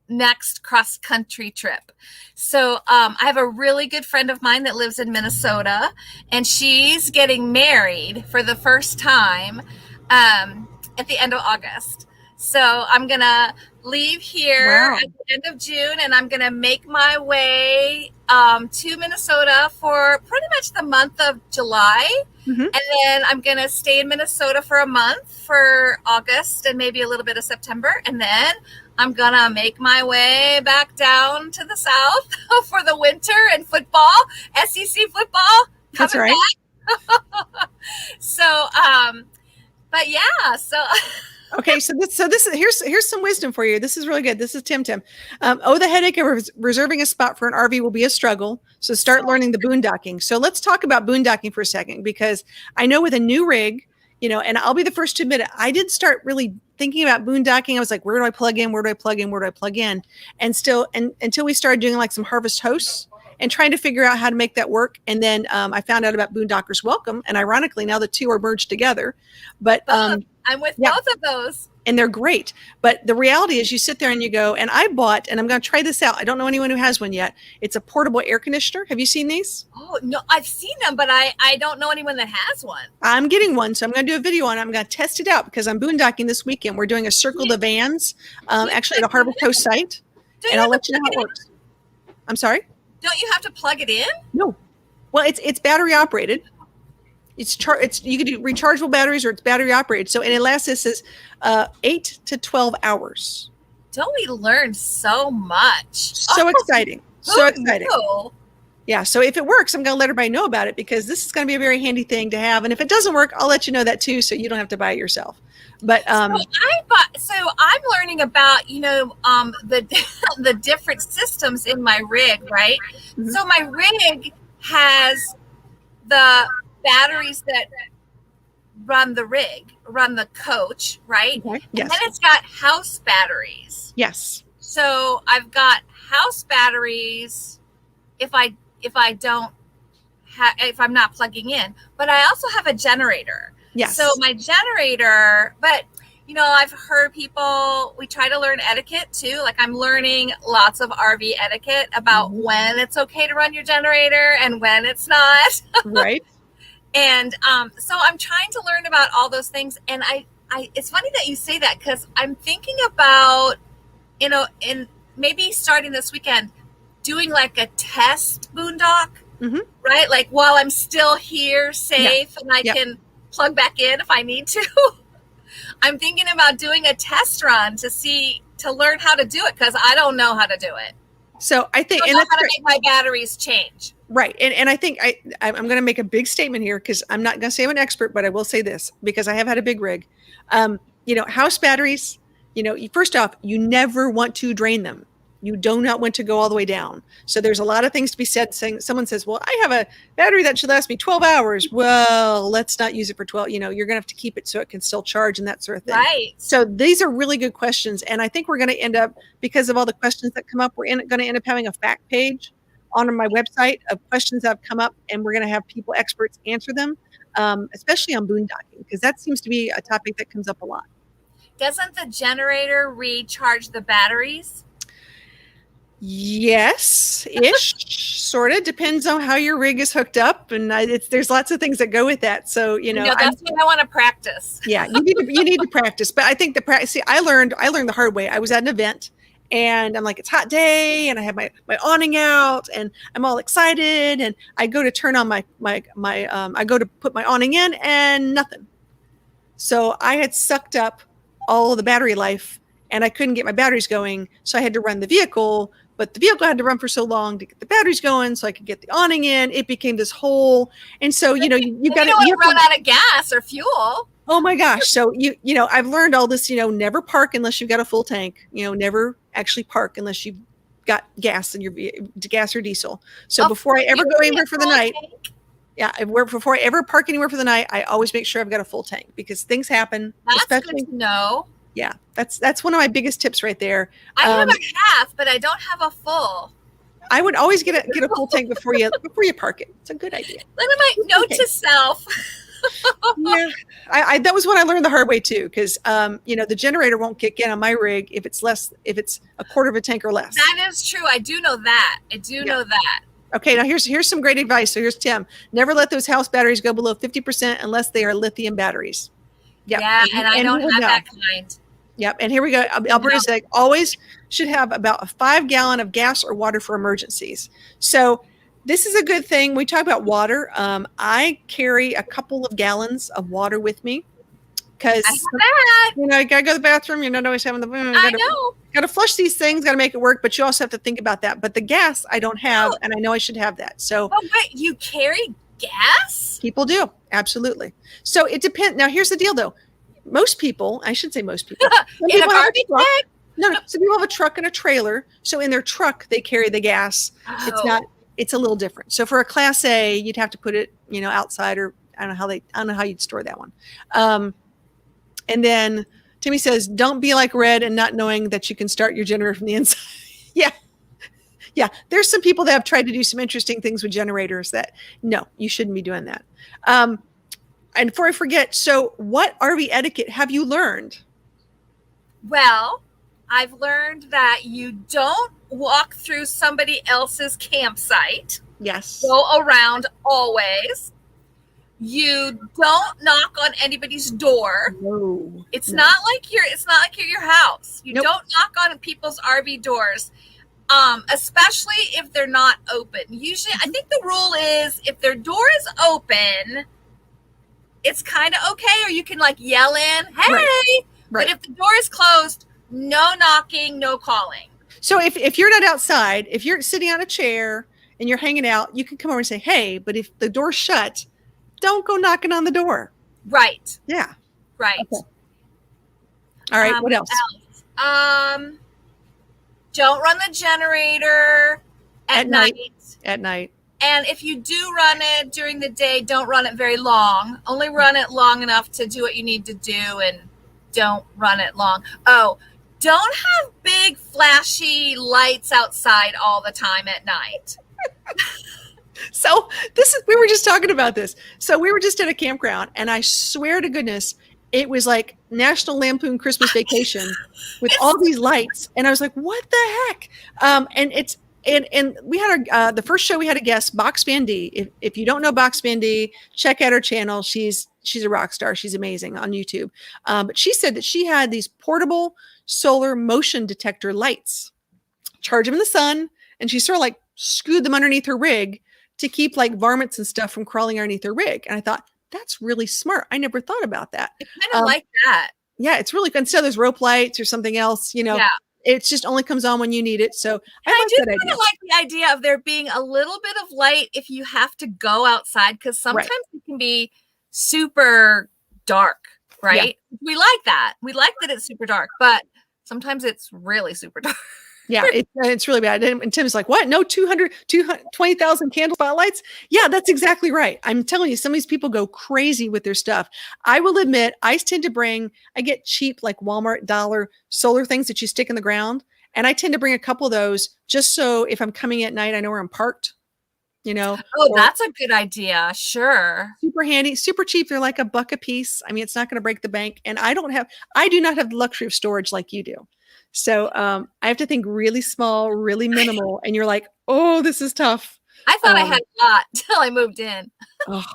next cross country trip. So I have a really good friend of mine that lives in Minnesota, and she's getting married for the first time at the end of August. So I'm gonna leave here at the end of June, and I'm gonna make my way to Minnesota for pretty much the month of July. And then I'm gonna stay in Minnesota for a month for August and maybe a little bit of September, and then I'm gonna make my way back down to the South for the winter and football, SEC football. That's right. So, but yeah, so. Okay, so this here's some wisdom for you. This is really good. This is Tim. The headache of reserving a spot for an RV will be a struggle. So start learning the boondocking. So let's talk about boondocking for a second, because I know with a new rig, and I'll be the first to admit it, I did start really thinking about boondocking. I was like, where do I plug in? Where do I plug in? Where do I plug in? And until we started doing like some harvest hosts and trying to figure out how to make that work. And then I found out about Boondockers Welcome. And ironically, now the two are merged together. But I'm with both of those. And they're great. But the reality is you sit there and you go, and I bought, and I'm going to try this out. I don't know anyone who has one yet. It's a portable air conditioner. Have you seen these? Oh, no, I've seen them, but I don't know anyone that has one. I'm getting one. So I'm going to do a video on it. I'm going to test it out because I'm boondocking this weekend. We're doing a Circle the Vans, actually at a Harvest Coast site. And I'll let you know how it works. I'm sorry? Don't you have to plug it in? No. Well, it's battery operated. It's you can do rechargeable batteries or it's battery operated. So, and it lasts, this is 8 to 12 hours. Don't we learn so much? So exciting. So exciting. No. Yeah. So if it works, I'm going to let everybody know about it because this is going to be a very handy thing to have. And if it doesn't work, I'll let you know that too. So you don't have to buy it yourself. But so I'm learning about, the different systems in my rig, right? So my rig has the batteries that run the coach, right? Okay. Yes. And then it's got house batteries. Yes. So I've got house batteries if I'm not plugging in, but I also have a generator. Yes. So my generator, but I've heard we try to learn etiquette too. Like I'm learning lots of RV etiquette about when it's okay to run your generator and when it's not. Right. And so I'm trying to learn about all those things. And I it's funny that you say that because I'm thinking about, in maybe starting this weekend, doing like a test boondock, right? Like while I'm still here safe and I can plug back in if I need to. I'm thinking about doing a test run to learn how to do it because I don't know how to do it. So I think, I don't know how to make my batteries change. Right. And I think I'm going to make a big statement here because I'm not going to say I'm an expert, but I will say this because I have had a big rig. House batteries, first off, you never want to drain them. You do not want to go all the way down. So there's a lot of things to be said. Someone says, well, I have a battery that should last me 12 hours. Well, let's not use it for 12. You're going to have to keep it so it can still charge and that sort of thing. Right. So these are really good questions. And I think we're going to end up, because of all the questions that come up, we're going to end up having a fact page on my website of questions that have come up, and we're going to have people, experts, answer them, especially on boondocking, because that seems to be a topic that comes up a lot. Doesn't the generator recharge the batteries? Yes, ish, sort of depends on how your rig is hooked up, and there's lots of things that go with that. So That's what I want to practice. Yeah, you need to practice. But I think the practice. See, I learned the hard way. I was at an event, and I'm like, it's a hot day, and I have my awning out, and I'm all excited, and I go to turn on I go to put my awning in, and nothing. So I had sucked up all of the battery life, and I couldn't get my batteries going, so I had to run the vehicle. But the vehicle had to run for so long to get the batteries going, so I could get the awning in. It became this whole, and so you got to run out of gas or fuel. Oh my gosh! So I've learned all this. Never park unless you've got a full tank. Never actually park unless you've got gas in your gas or diesel. So before I ever go anywhere for the night, before I ever park anywhere for the night, I always make sure I've got a full tank, because things happen. That's good to know. Yeah, that's one of my biggest tips right there. I have a half, but I don't have a full. I would always get a full tank before you park it. It's a good idea. Look at my note to self. Yeah, that was what I learned the hard way too, because the generator won't kick in on my rig if it's a quarter of a tank or less. That is true. I do know that. Know that. Okay, now here's some great advice. So here's Tim. Never let those house batteries go below 50% unless they are lithium batteries. Yep. Yeah, and I don't have that kind. Yep. And here we go. Alberta's like, always should have about a 5 gallon of gas or water for emergencies. So this is a good thing. We talk about water. I carry a couple of gallons of water with me, because you gotta go to the bathroom. You're not always having gotta flush these things, gotta make it work, but you also have to think about that. But the gas I don't have, and I know I should have that. So wait, you carry gas? People do, absolutely. So it depends. Now here's the deal though. Most people, I should say most people. In a garbage bag? No. Some people have a truck and a trailer. So in their truck, they carry the gas. Oh. It's a little different. So for a Class A, you'd have to put it, outside, or I don't know how you'd store that one. And then Timmy says, don't be like Red and not knowing that you can start your generator from the inside. Yeah. There's some people that have tried to do some interesting things with generators that, no, you shouldn't be doing that. And before I forget, so what RV etiquette have you learned? Well, I've learned that you don't walk through somebody else's campsite. Yes. Go around always. You don't knock on anybody's door. No. It's not like you're your house. You don't knock on people's RV doors. Especially if they're not open. Usually, I think the rule is if their door is open, it's kind of okay, or you can yell in, hey. Right. But if the door is closed, no knocking, no calling. So if you're not outside, if you're sitting on a chair and you're hanging out, you can come over and say, hey, but if the door's shut, don't go knocking on the door. Right. Yeah. Right. Okay. All right. What else? Don't run the generator at night. At night. And if you do run it during the day, don't run it very long. Only run it long enough to do what you need to do, and don't run it long. Oh, don't have big flashy lights outside all the time at night. So we were just talking about this. So we were just at a campground, and I swear to goodness, it was like National Lampoon Christmas Vacation with all these lights. And I was like, what the heck? And we had the first show we had a guest, Box Band D. If you don't know Box Band D, check out her channel. She's a rock star. She's amazing on YouTube. But she said that she had these portable solar motion detector lights, charge them in the sun. And she sort of screwed them underneath her rig to keep varmints and stuff from crawling underneath her rig. And I thought, that's really smart. I never thought about that. I kind of like that. Yeah, it's really good. Instead of those rope lights or something else, it just only comes on when you need it. So I do kind of like the idea of there being a little bit of light if you have to go outside, because sometimes it can be super dark, right? Yeah. We like that. We like that it's super dark, but sometimes it's really super dark. Yeah, it's really bad. And Tim's like, what? No 20,000 candle spotlights? Yeah, that's exactly right. I'm telling you, some of these people go crazy with their stuff. I will admit, I get cheap Walmart dollar solar things that you stick in the ground. And I tend to bring a couple of those just so if I'm coming at night, I know where I'm parked, Oh, that's a good idea. Sure. super handy, super cheap. They're like $1 a piece. I mean, it's not going to break the bank. And I do not have the luxury of storage like you do. So I have to think really small, really minimal. And you're like, oh, this is tough. I thought I had a lot till I moved in. Oh,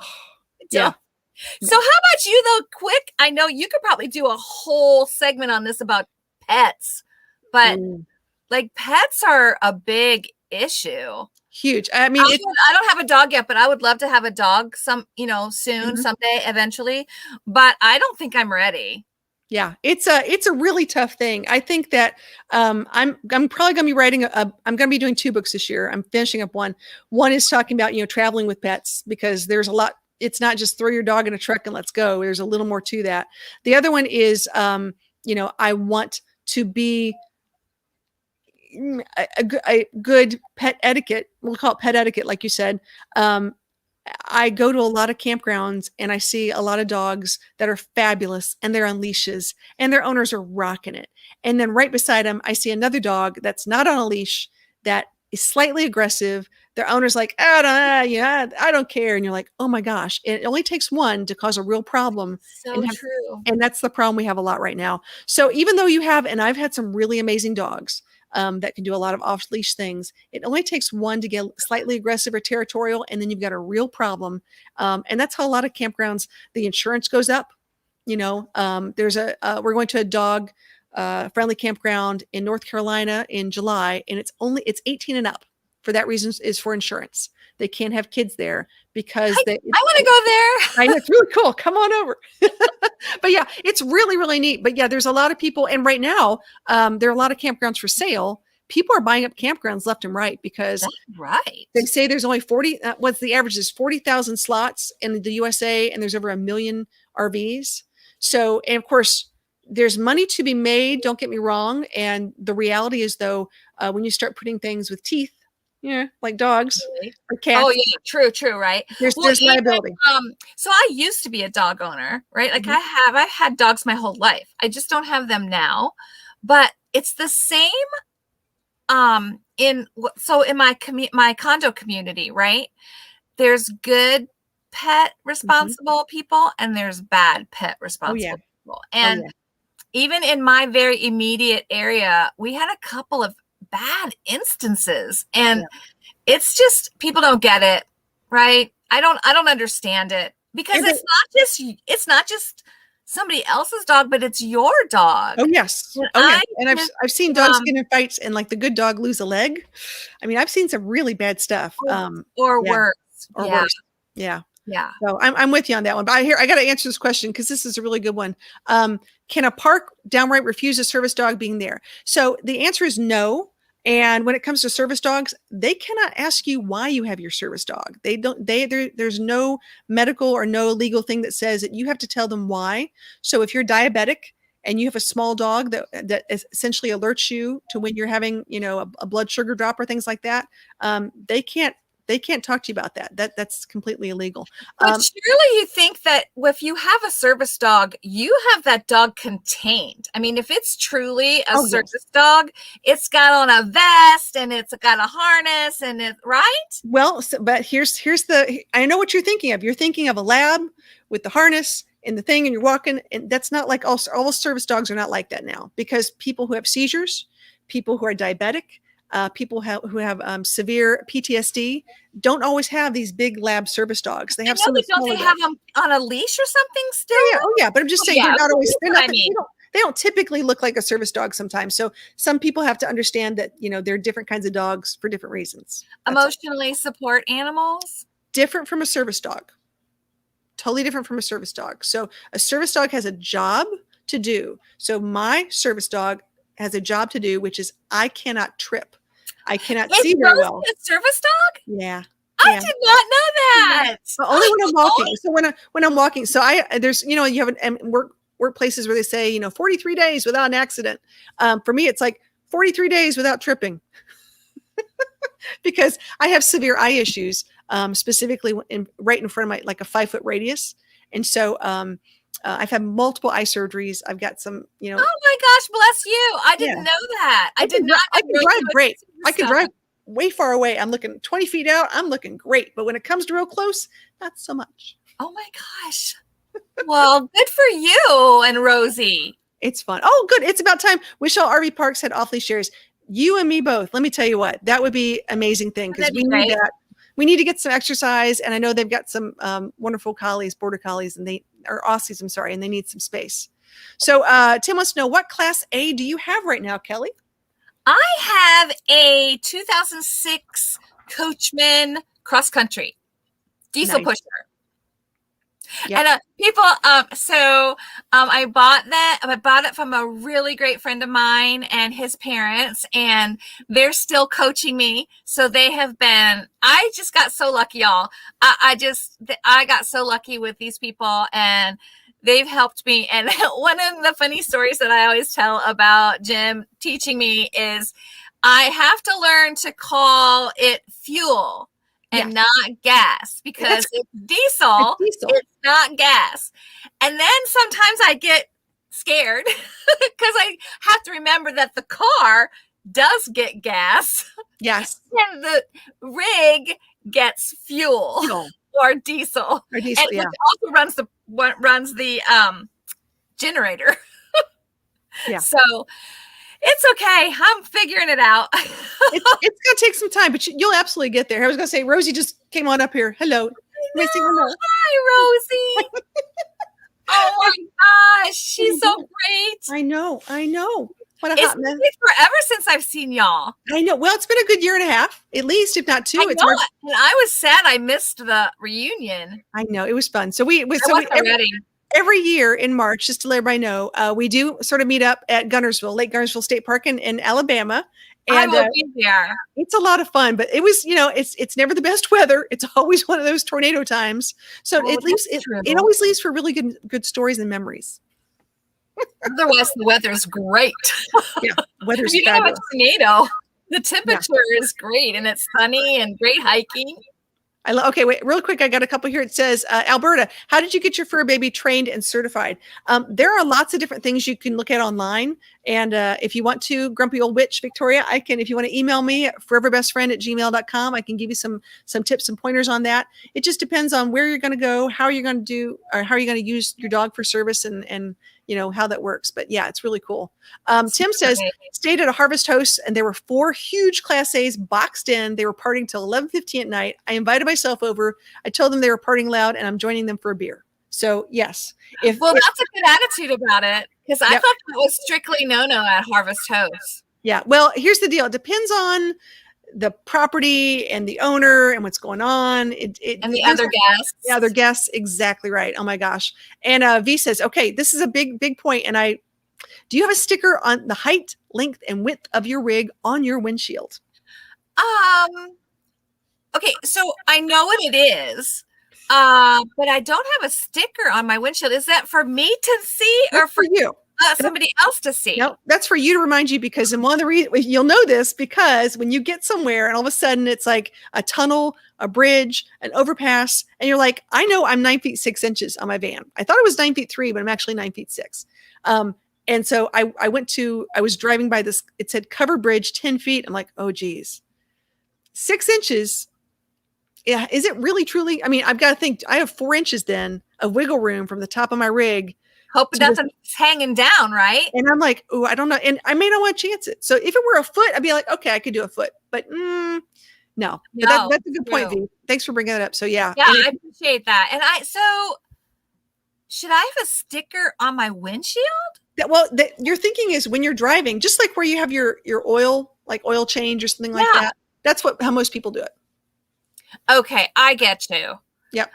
yeah. So how about you though? Quick, I know you could probably do a whole segment on this about pets, but like pets are a big issue. Huge. I mean, I don't have a dog yet, but I would love to have a dog soon, someday, eventually. But I don't think I'm ready. Yeah, it's a really tough thing. I think that I'm probably going to be writing I'm going to be doing 2 books this year. I'm finishing up one. One is talking about traveling with pets, because there's a lot. It's not just throw your dog in a truck and let's go. There's a little more to that. The other one is I want to be a good pet etiquette. We'll call it pet etiquette, like you said. I go to a lot of campgrounds and I see a lot of dogs that are fabulous and they're on leashes and their owners are rocking it. And then right beside them, I see another dog that's not on a leash that is slightly aggressive. Their owner's like, I don't care. And you're like, oh my gosh, it only takes one to cause a real problem. So true. And that's the problem we have a lot right now. So even though and I've had some really amazing dogs, that can do a lot of off-leash things. It only takes one to get slightly aggressive or territorial, and then you've got a real problem. And that's how a lot of campgrounds, the insurance goes up. We're going to a dog friendly campground in North Carolina in July, and it's 18 and up. For that reason, is for insurance. They can't have kids there because I want to go there. I know, it's really cool. Come on over. But yeah, it's really, really neat. But yeah, there's a lot of people. And right now, there are a lot of campgrounds for sale. People are buying up campgrounds left and right because they say there's only 40. What's the average is 40,000 slots in the USA, and there's over 1 million RVs. So, and of course, there's money to be made. Don't get me wrong. And the reality is, though, when you start putting things with teeth, like dogs or cats. Oh yeah, true, right? There's liability. So I used to be a dog owner, right? Like I've had dogs my whole life. I just don't have them now. But it's the same in my condo community, right? There's good pet responsible people and there's bad pet responsible people. And even in my very immediate area, we had a couple of bad instances, and it's just people don't get it, right? I don't understand it, because it's not just somebody else's dog, but it's your dog. Oh yes. And I've seen dogs get in fights and like the good dog lose a leg. I mean, I've seen some really bad stuff. Or worse. Yeah. Yeah. So I'm with you on that one. But I got to answer this question because this is a really good one. Can a park downright refuse a service dog being there? So the answer is no. And when it comes to service dogs, they cannot ask you why you have your service dog. There's no medical or no legal thing that says that you have to tell them why. So if you're diabetic and you have a small dog that essentially alerts you to when you're having, a blood sugar drop or things like that, they can't talk to you about that. That's completely illegal. But surely you think that if you have a service dog, you have that dog contained. I mean, if it's truly a service dog, it's got on a vest and it's got a harness and right? Well, but here's I know what you're thinking of. You're thinking of a lab with the harness and the thing, and you're walking, and that's not like all service dogs are not like that now, because people who have seizures, people who are diabetic, people who have severe PTSD don't always have these big lab service dogs. They have some. Don't they have them on a leach or something still? Oh yeah. But I'm just saying they're not always. They don't typically look like a service dog sometimes. So some people have to understand that there are different kinds of dogs for different reasons. Emotionally support animals. Different from a service dog. Totally different from a service dog. So a service dog has a job to do. So my service dog has a job to do, which is I cannot trip. I cannot see very well. A service dog? Yeah. I did not know that. But only when I'm walking. So when I'm walking, so there's you have workplaces where they say 43 days without an accident. For me, it's like 43 days without tripping, because I have severe eye issues, specifically right in front of my, like a 5-foot radius, and so I've had multiple eye surgeries. I've got some, Oh my gosh, bless you. I didn't Yeah. know that. I did not I know can Rosie drive was great. a I can superstar. drive way far away. I'm looking 20 feet out. I'm looking great. But when it comes to real close, not so much. Oh my gosh. Well, good for you and Rosie. It's fun. Oh, good. It's about time. Wish all RV parks had off-leash shares. You and me both. Let me tell you what, that would be amazing thing because That'd be we need great. that. We need to get some exercise. And I know they've got some wonderful collies, border collies, and or Aussies, I'm sorry, and they need some space. So Tim wants to know, what class A do you have right now, Kelly? I have a 2006 Coachman cross country diesel Nice. pusher. Yep. And people, I bought that. I bought it from a really great friend of mine and his parents, and they're still coaching me. So they have been. I just got so lucky, y'all. I got so lucky with these people, and they've helped me. And one of the funny stories that I always tell about Jim teaching me is, I have to learn to call it fuel and not gas, because it's diesel, it's not gas. And then sometimes I get scared because I have to remember that the car does get gas. Yes. And the rig gets fuel or diesel. Or diesel, and also runs the generator. Yeah. So it's okay. I'm figuring it out. It's going to take some time, but you'll absolutely get there. I was going to say, Rosie just came on up here. Hello. Hi, Rosie. Oh my gosh. She's so great. I know. What a It's hot mess. been forever since I've seen y'all. I know. Well, it's been a good year and a half, at least, if not two. I know. And I was sad I missed the reunion. I know. It was fun. So every year in March, just to let everybody know, we do sort of meet up at Gunnersville, Lake Gunnersville State Park in Alabama. And I will be there. It's a lot of fun, but it was, it's never the best weather. It's always one of those tornado times. So it always leaves for really good stories and memories. Otherwise, the weather's great. Yeah, weather's you fabulous. Have a tornado. The temperature is great, and it's sunny and great hiking. Okay, wait, real quick. I got a couple here. It says, Alberta, how did you get your fur baby trained and certified? There are lots of different things you can look at online. And if you want to, Grumpy Old Witch Victoria, if you want to email me at foreverbestfriend@gmail.com, I can give you some tips and pointers on that. It just depends on where you're going to go, how you're going to do, or how you're going to use your dog for service and how that works. But yeah, it's really cool. Tim says, stayed at a Harvest Host and there were 4 huge Class A's boxed in. They were partying till 11:15 at night. I invited myself over. I told them they were partying loud and I'm joining them for a beer. So yes. That's a good attitude about it, because I thought that was strictly no-no at Harvest Host. Yeah. Well, here's the deal. It depends on the property and the owner and what's going on. And the other guests. The other guests. Exactly right. Oh my gosh. And V says, okay, this is a big point. And do you have a sticker on the height, length, and width of your rig on your windshield? Okay. So I know what it is, but I don't have a sticker on my windshield. Is that for me to see or for you? Somebody else to see? No, that's for you to remind you, because one of the reasons you'll know this, because when you get somewhere and all of a sudden it's like a tunnel, a bridge, an overpass, and you're like, I know I'm 9 feet 6 inches on my van. I thought it was 9 feet 3, but I'm actually 9 feet 6. And so I was driving by this, it said covered bridge 10 feet. I'm like, oh geez, 6 inches. Yeah. Is it really truly? I mean, I've got to think I have 4 inches then of wiggle room from the top of my rig. Hope nothing's hanging down, right? And I'm like, oh, I don't know. And I may not want to chance it. So if it were a foot, I'd be like, okay, I could do a foot. But no. But that's a good point, V. Thanks for bringing that up. So yeah. Yeah, I appreciate that. And should I have a sticker on my windshield? Your thinking is when you're driving, just like where you have your oil, like oil change or something like that. That's how most people do it. Okay, I get you. Yep.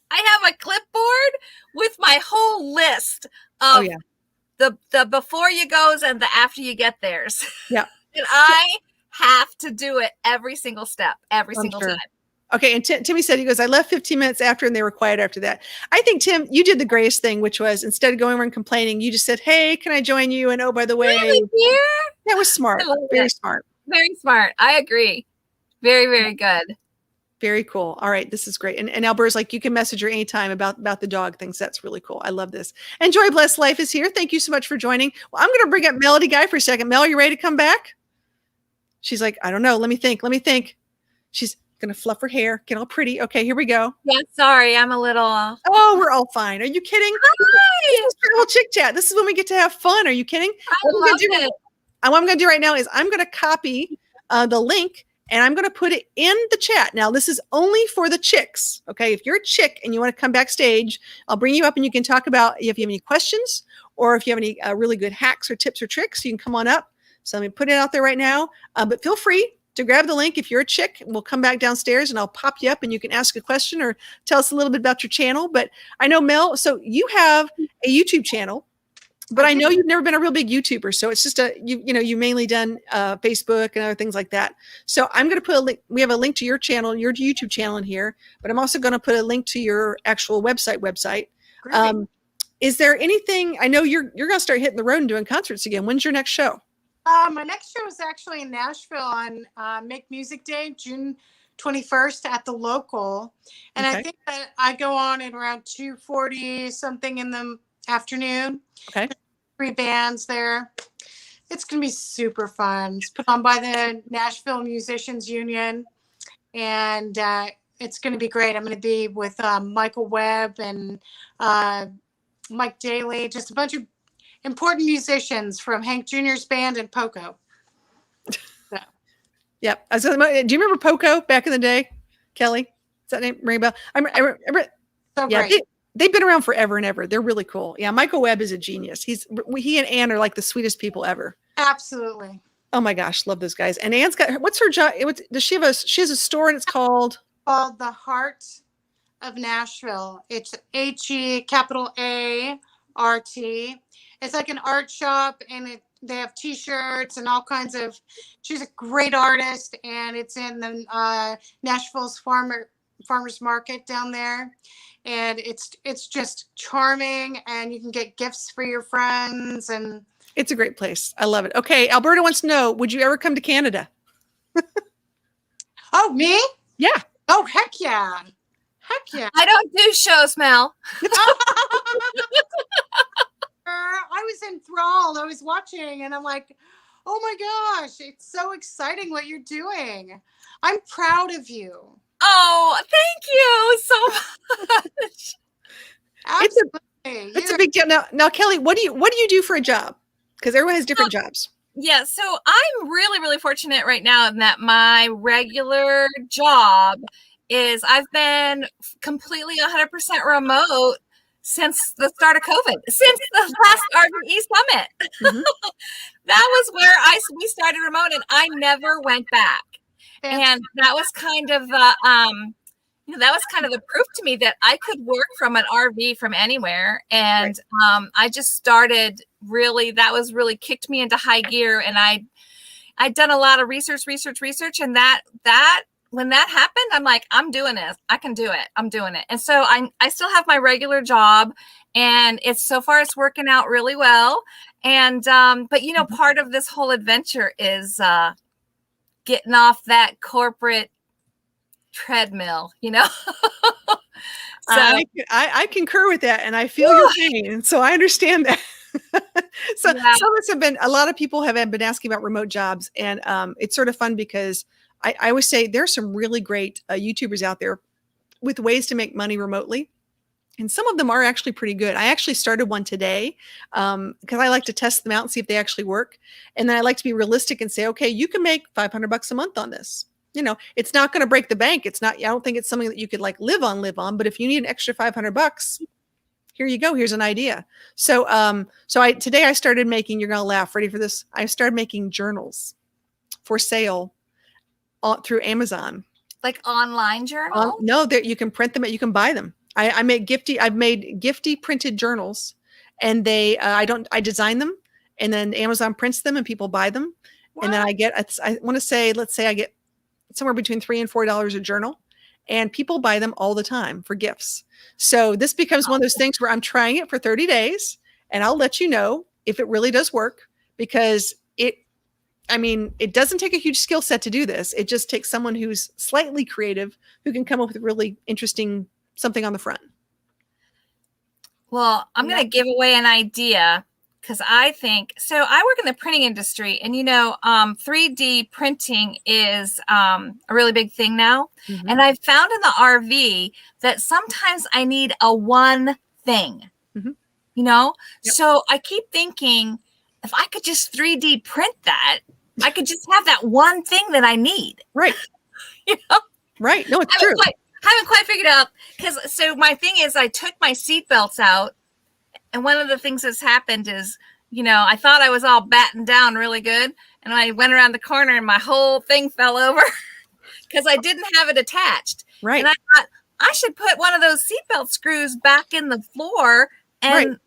I have a clipboard with my whole list of the before you goes and the after you get theirs. Yeah. And I have to do it every single step, every single time. Okay. And Timmy said, he goes, I left 15 minutes after and they were quiet after that. I think, Tim, you did the greatest thing, which was instead of going around complaining, you just said, hey, can I join you? And oh, by the way, that was smart. Very smart. Very smart. I agree. Very, very good. Very cool. All right. This is great. And Albert's like, you can message her anytime about the dog things. That's really cool. I love this. And Joy Blessed Life is here. Thank you so much for joining. Well, I'm going to bring up Melody Guy for a second. Mel, are you ready to come back? She's like, I don't know. Let me think. She's going to fluff her hair, get all pretty. Okay, here we go. Yeah, sorry, I'm a little. Oh, we're all fine. Are you kidding? Hi. This is Travel Chick Chat. This is when we get to have fun. Are you kidding? I love it. What I'm going to do right now is I'm going to copy the link and I'm going to put it in the chat. Now, this is only for the chicks. Okay. If you're a chick and you want to come backstage, I'll bring you up and you can talk about if you have any questions or if you have any really good hacks or tips or tricks, you can come on up. So let me put it out there right now. But feel free to grab the link. If you're a chick, we'll come back downstairs and I'll pop you up and you can ask a question or tell us a little bit about your channel. But I know, Mel, so you have a YouTube channel. But I know you've never been a real big YouTuber, so it's just you mainly done Facebook and other things like that. So I'm going to put a link. We have a link to your channel, your YouTube channel in here, but I'm also going to put a link to your actual website. Is there anything? I know you're going to start hitting the road and doing concerts again. When's your next show? My next show is actually in Nashville on Make Music Day, June 21st at the local, and I think that I go on at around 2:40 something in the afternoon. Okay. 3 bands there. It's going to be super fun. It's put on by the Nashville Musicians Union. And it's going to be great. I'm going to be with Michael Webb and Mike Daly, just a bunch of important musicians from Hank Jr.'s band and Poco. So. Yep. Do you remember Poco back in the day, Kelly? Is that name ring a bell? I remember. So yeah, great. They've been around forever and ever. They're really cool. Yeah, Michael Webb is a genius. He and Ann are like the sweetest people ever. Absolutely. Oh my gosh, love those guys. And Ann's got what's her job? Does she have she has a store and it's called The Heart of Nashville. It's HEART. It's like an art shop, and they have T-shirts and all kinds of. She's a great artist, and it's in the Nashville's farmers market down there. And it's just charming, and you can get gifts for your friends, and it's a great place. I love it. Okay, Alberta wants to know: would you ever come to Canada? Oh, me? Yeah. Oh, heck yeah! Heck yeah! I don't do shows, Mel. I was enthralled. I was watching, and I'm like, oh my gosh, it's so exciting what you're doing. I'm proud of you. Oh, thank you so much. Absolutely. It's a big deal. Now, Kelly, what do you do for a job? Because everyone has different jobs. Yeah, so I'm really, really fortunate right now in that my regular job is I've been completely 100% remote since the start of COVID, since the last RVE Summit. Mm-hmm. That was where we started remote, and I never went back. And that was kind of the proof to me that I could work from an RV from anywhere. And I just started that was really kicked me into high gear. And I'd done a lot of research. And that when that happened, I'm like, I'm doing this. I can do it. I'm doing it. And so I still have my regular job, and it's working out really well. And, but part of this whole adventure is, getting off that corporate treadmill, So I concur with that, and I feel your pain, so I understand that. Some of us a lot of people have been asking about remote jobs, and it's sort of fun because I always say there's some really great YouTubers out there with ways to make money remotely. And some of them are actually pretty good. I actually started one today because I like to test them out and see if they actually work. And then I like to be realistic and say, okay, you can make $500 a month on this. It's not going to break the bank. It's not. I don't think it's something that you could like live on. But if you need an extra $500, here you go. Here's an idea. So today I started making. You're going to laugh. Ready for this? I started making journals for sale through Amazon. Like online journals? No, you can print them. You can buy them. I've made Gifty printed journals, and I design them, and then Amazon prints them and people buy them. Wow. And then let's say I get somewhere between $3 and $4 a journal, and people buy them all the time for gifts. So this becomes one of those things where I'm trying it for 30 days, and I'll let you know if it really does work, because I mean, it doesn't take a huge skill set to do this. It just takes someone who's slightly creative who can come up with really interesting something on the front. Well, I'm going to give away an idea because I think so. I work in the printing industry, and 3D printing is a really big thing now. Mm-hmm. And I've found in the RV that sometimes I need a one thing, Mm-hmm. Yep. So I keep thinking if I could just 3D print that, I could just have that one thing that I need. Right. Right. No, it's true. Haven't quite figured out so my thing is I took my seatbelts out, and one of the things that's happened is, I thought I was all battened down really good, and I went around the corner and my whole thing fell over because I didn't have it attached. Right. And I thought I should put one of those seatbelt screws back in the floor and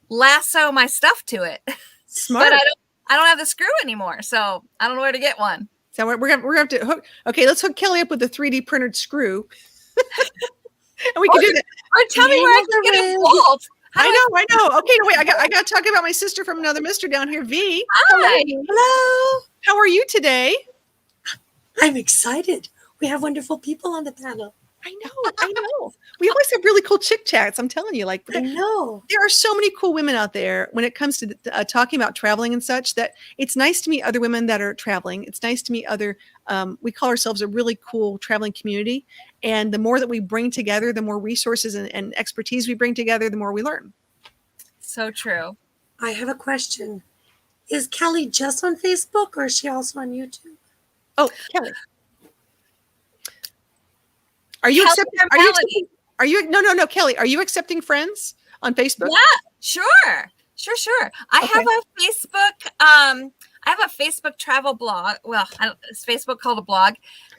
lasso my stuff to it. Smart. But I don't have the screw anymore, so I don't know where to get one. So we're gonna have to hook. Okay, let's hook Kelly up with the 3D printed screw, and we can do that. Or tell me where I can get a bolt. I know. Okay, no, wait. I got to talk about my sister from another mister down here, V. Hi. Hello. How are you today? I'm excited. We have wonderful people on the panel. I know. We always have really cool chick chats. I'm telling you, I know. there are so many cool women out there when it comes to talking about traveling and such, that it's nice to meet other women that are traveling. It's nice to meet other, we call ourselves a really cool traveling community. And the more that we bring together, the more resources and expertise we bring together, the more we learn. So true. I have a question. Is Kelly just on Facebook, or is she also on YouTube? Oh, Kelly. Are you accepting? No, Kelly. Are you accepting friends on Facebook? Yeah, sure. I have a Facebook. I have a Facebook travel blog. Well, it's Facebook called a blog.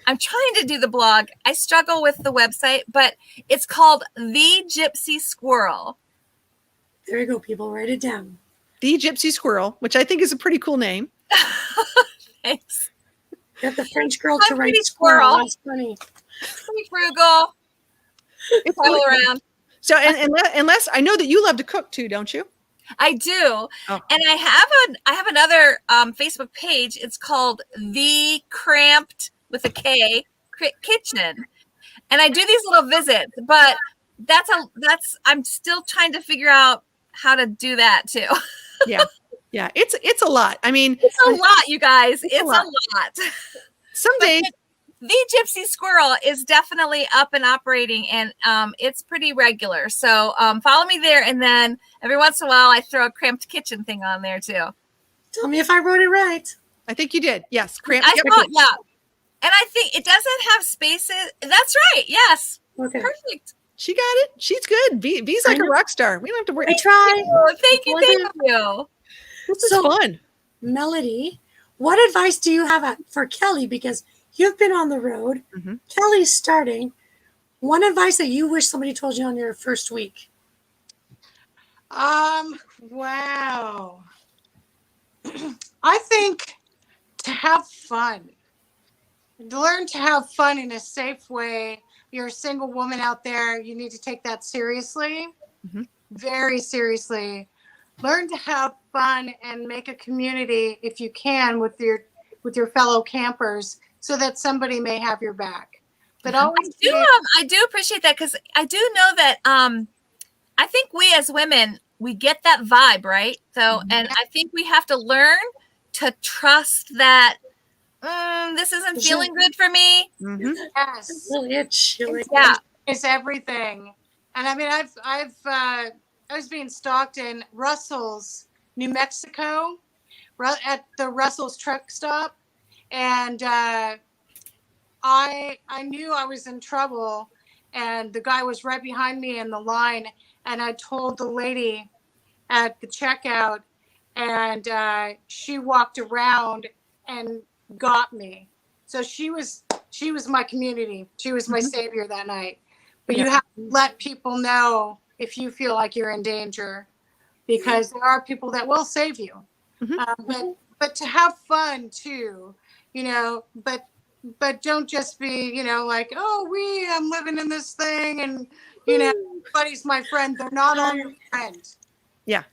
I'm trying to do the blog. I struggle with the website, but it's called The Gypsy Squirrel. There you go, people. Write it down. The Gypsy Squirrel, which I think is a pretty cool name. Thanks. Got the French girl Hi, to write pretty squirrel. squirrel. That's funny. Pretty frugal. It's All around. So, and unless I know that you love to cook too, don't you? I do. Oh. And I have another Facebook page. It's called The Cramped with a K Kitchen. And I do these little visits, but I'm still trying to figure out how to do that too. Yeah. It's a lot. I mean, it's a lot, you guys. It's a lot. Some days. The Gypsy Squirrel is definitely up and operating, and it's pretty regular. So follow me there, and then every once in a while I throw a cramped kitchen thing on there too. Tell me if I wrote it right. I think you did. Yes. Cramped. I thought, yeah. And I think it doesn't have spaces. That's right. Yes. Okay. Perfect. She got it. She's good. V's like a rock star. We don't have to worry. I try. Thank you. This is fun. Melody, what advice do you have for Kelly? Because you've been on the road. Mm-hmm. Kelly's starting. One advice that you wish somebody told you on your first week. Wow. I think to have fun. To learn to have fun in a safe way. You're a single woman out there. You need to take that seriously. Mm-hmm. Very seriously. Learn to have fun and make a community if you can with your fellow campers, so that somebody may have your back. But always I do appreciate that, because I do know that I think we as women, we get that vibe, right? So, and I think we have to learn to trust that this isn't feeling good for me. Mm-hmm. Yes. Yeah. It's everything. And I mean, I was being stalked in Russell's, New Mexico, at the Russell's truck stop. And I knew I was in trouble, and the guy was right behind me in the line, and I told the lady at the checkout, and she walked around and got me. So she was my community. She was my savior that night. But you have to let people know if you feel like you're in danger, because there are people that will save you. Mm-hmm. But to have fun too, but don't just be, like, I'm living in this thing, and everybody's my friend. They're not all your friends. Yeah.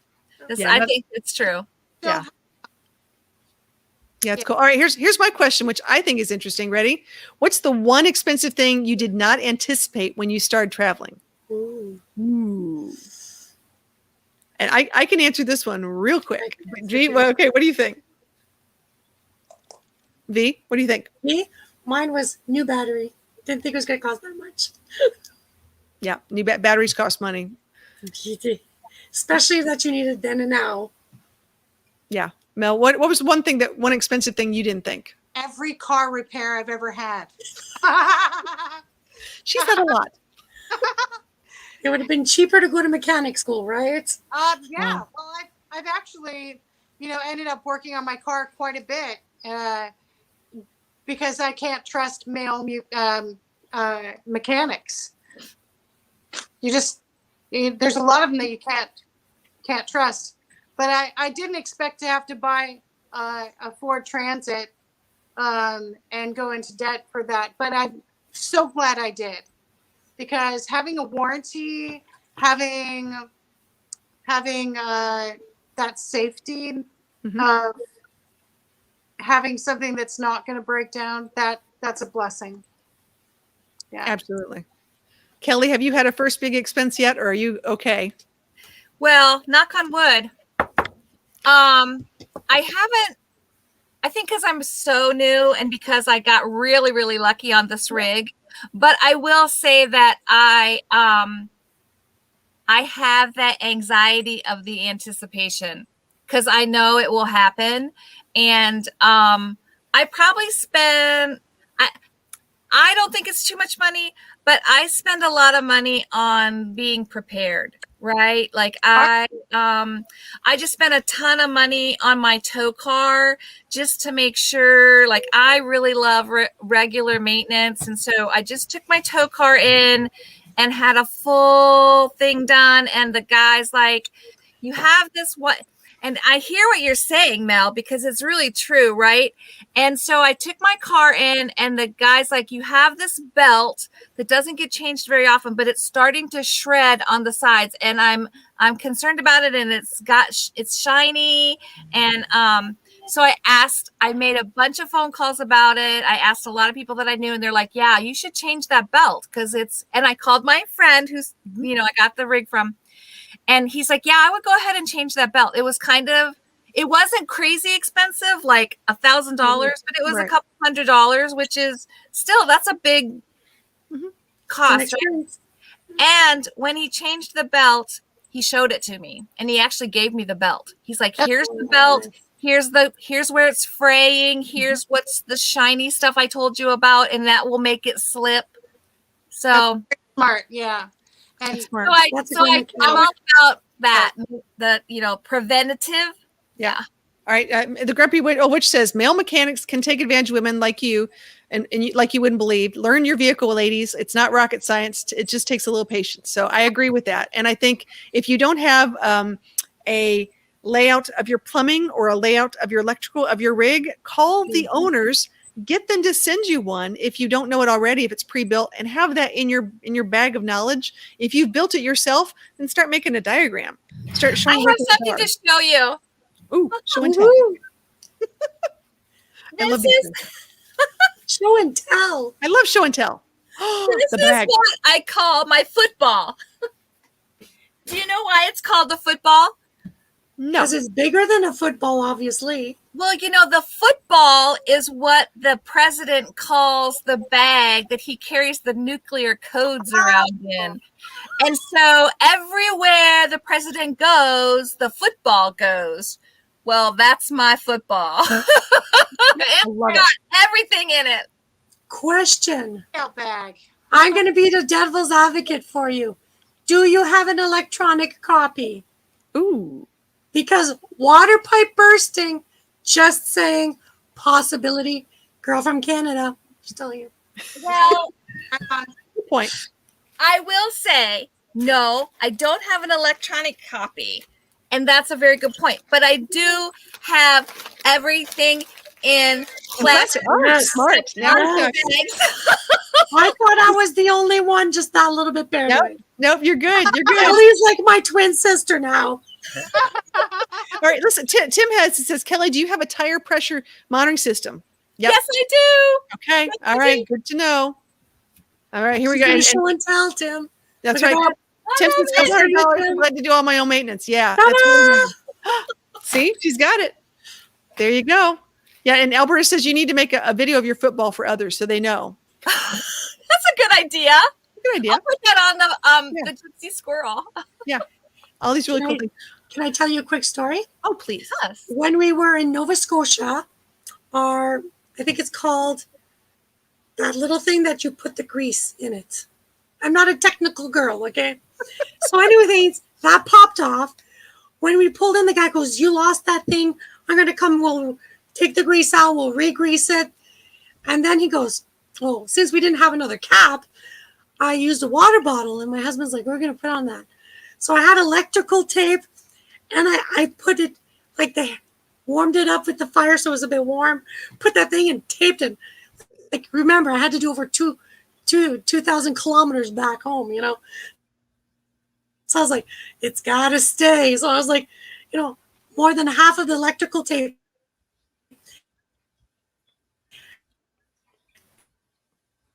I think it's true. Yeah. Yeah, it's cool. All right, here's my question, which I think is interesting. Ready? What's the one expensive thing you did not anticipate when you started traveling? Ooh. Ooh. And I can answer this one real quick. V, Okay. well, okay, what do you think? V, what do you think? Me, mine was new battery. Didn't think it was going to cost that much. Yeah, new batteries cost money. Especially that you need it then and now. Yeah. Mel, what was one expensive thing you didn't think? Every car repair I've ever had. She said a lot. It would have been cheaper to go to mechanic school, right? Yeah. Well, I've actually, ended up working on my car quite a bit because I can't trust male mechanics. There's a lot of them that you can't trust. But I didn't expect to have to buy a Ford Transit and go into debt for that. But I'm so glad I did, because having a warranty, having that safety of having something that's not going to break down, that's a blessing. Yeah, Absolutely. Kelly, have you had a first big expense yet, or are you okay? Well, knock on wood. I haven't, I think because I'm so new and because I got really, really lucky on this rig, but I will say that I have that anxiety of the anticipation because I know it will happen. And I probably spend, I don't think it's too much money, but I spend a lot of money on being prepared, right? Like I just spent a ton of money on my tow car just to make sure, like I really love regular maintenance. And so I just took my tow car in and had a full thing done. And the guy's like, you have this, what? And I hear what you're saying, Mel, because it's really true, right? And so I took my car in and the guy's like, you have this belt that doesn't get changed very often, but it's starting to shred on the sides. And I'm concerned about it, and it's shiny. And so I made a bunch of phone calls about it. I asked a lot of people that I knew, and they're like, yeah, you should change that belt because and I called my friend who's, I got the rig from. And he's like, yeah, I would go ahead and change that belt. It was it wasn't crazy expensive, like $1,000, but it was a couple $100, which is still, that's a big cost. Right? And when he changed the belt, he showed it to me and he actually gave me the belt. He's like, here's the belt. Here's where it's fraying. Here's what's the shiny stuff I told you about. And that will make it slip. So smart. Yeah. And so I'm all about that, the preventative. Yeah. All right. The Grumpy Witch says male mechanics can take advantage of women like you, and like you wouldn't believe. Learn your vehicle, ladies. It's not rocket science. It just takes a little patience. So I agree with that. And I think if you don't have a layout of your plumbing or a layout of your electrical of your rig, call the owners. Get them to send you one if you don't know it already, if it's pre-built, and have that in your bag of knowledge. If you've built it yourself, then start making a diagram. Start showing. I have something to show you. Ooh, show and tell. I love this. Show and tell. I love show and tell. This is what I call my football. Do you know why it's called the football? No. Because it's bigger than a football, obviously. Well, the football is what the president calls the bag that he carries the nuclear codes around in. And so everywhere the president goes, the football goes. Well, that's my football. It's got everything in it. Question. Bag. I'm going to be the devil's advocate for you. Do you have an electronic copy? Ooh. Because water pipe bursting, just saying, possibility. Girl from Canada, just telling you. Well, good point. I will say, no, I don't have an electronic copy. And that's a very good point. But I do have everything in plastic. Oh, smart. I thought I was the only one, just that little bit better. Nope, you're good. You're good. Ellie's like my twin sister now. All right, listen. Tim says, Kelly, do you have a tire pressure monitoring system? Yep. Yes, I do. Okay. All right. Good to know. All right. Here we go. Gonna show and tell, Tim. That's Look at right. that. Tim says $100. I'm glad to do all my own maintenance. Yeah. That's really See, she's got it. There you go. Yeah. And Alberta says you need to make a video of your football for others so they know. That's a good idea. Good idea. I'll put that on the Gypsy Squirrel. Yeah. All these really cool things. Can I tell you a quick story? Oh, please. Yes. When we were in Nova Scotia, I think it's called that little thing that you put the grease in it. I'm not a technical girl, okay? So anyways, that popped off. When we pulled in, the guy goes, you lost that thing. I'm going to come. We'll take the grease out. We'll re-grease it. And then he goes, oh, since we didn't have another cap, I used a water bottle. And my husband's like, we're going to put on that. So I had electrical tape. And I put it, like warmed it up with the fire so it was a bit warm. Put that thing and taped it. Like, remember, I had to do over 2,000 kilometers back home, you know. So I was like, it's got to stay. So I was like, you know, more than half of the electrical tape.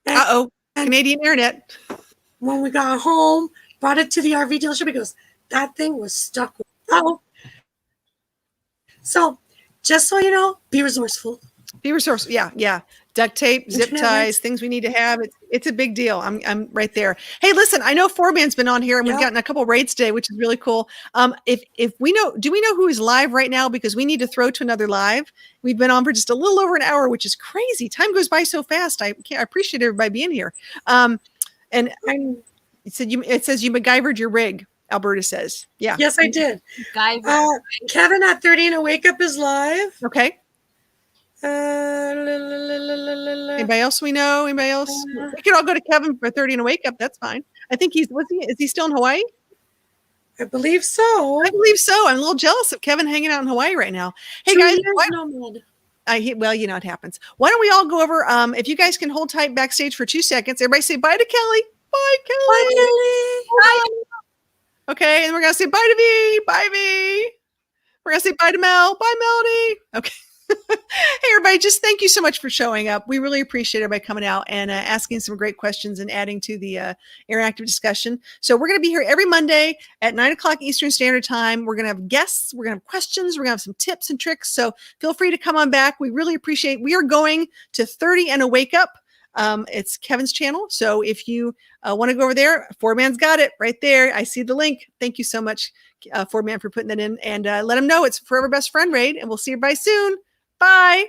Uh-oh, Canadian internet. When we got home, brought it to the RV dealership, he goes, that thing was stuck. Oh. So just so you know, be resourceful. Be resourceful. Yeah, yeah. Duct tape, zip ties, things we need to have. It's a big deal. I'm right there. Hey, listen, I know Foreman's been on here and we've gotten a couple rates today, which is really cool. If we know, do we know who is live right now? Because we need to throw to another live. We've been on for just a little over an hour, which is crazy. Time goes by so fast. I appreciate everybody being here. And it says you MacGyvered your rig. Alberta says, yeah. Yes, I did. Kevin at 30 and a Wake Up is live. Okay. Anybody else we know? Anybody else? We could all go to Kevin for 30 and a Wake Up. That's fine. I think is he still in Hawaii? I believe so. I believe so. I'm a little jealous of Kevin hanging out in Hawaii right now. Hey guys, well, you know it happens. Why don't we all go over? If you guys can hold tight backstage for 2 seconds, everybody say bye to Kelly. Bye, Kelly. Bye, Kelly. Bye. Okay, and we're gonna say bye to V. Bye, V. We're gonna say bye to Mel. Bye, Melody. Okay. Hey, everybody, just thank you so much for showing up. We really appreciate everybody coming out and asking some great questions and adding to the interactive discussion. So we're going to be here every Monday at 9 o'clock Eastern Standard Time. We're going to have guests. We're going to have questions. We're going to have some tips and tricks. So feel free to come on back. We really appreciate. We are going to 30 and a Wake Up. It's Kevin's channel. So if you want to go over there, Foreman's got it right there. I see the link. Thank you so much, Foreman, for putting that in. And let him know it's Forever Best Friend Raid. And we'll see everybody soon. Bye.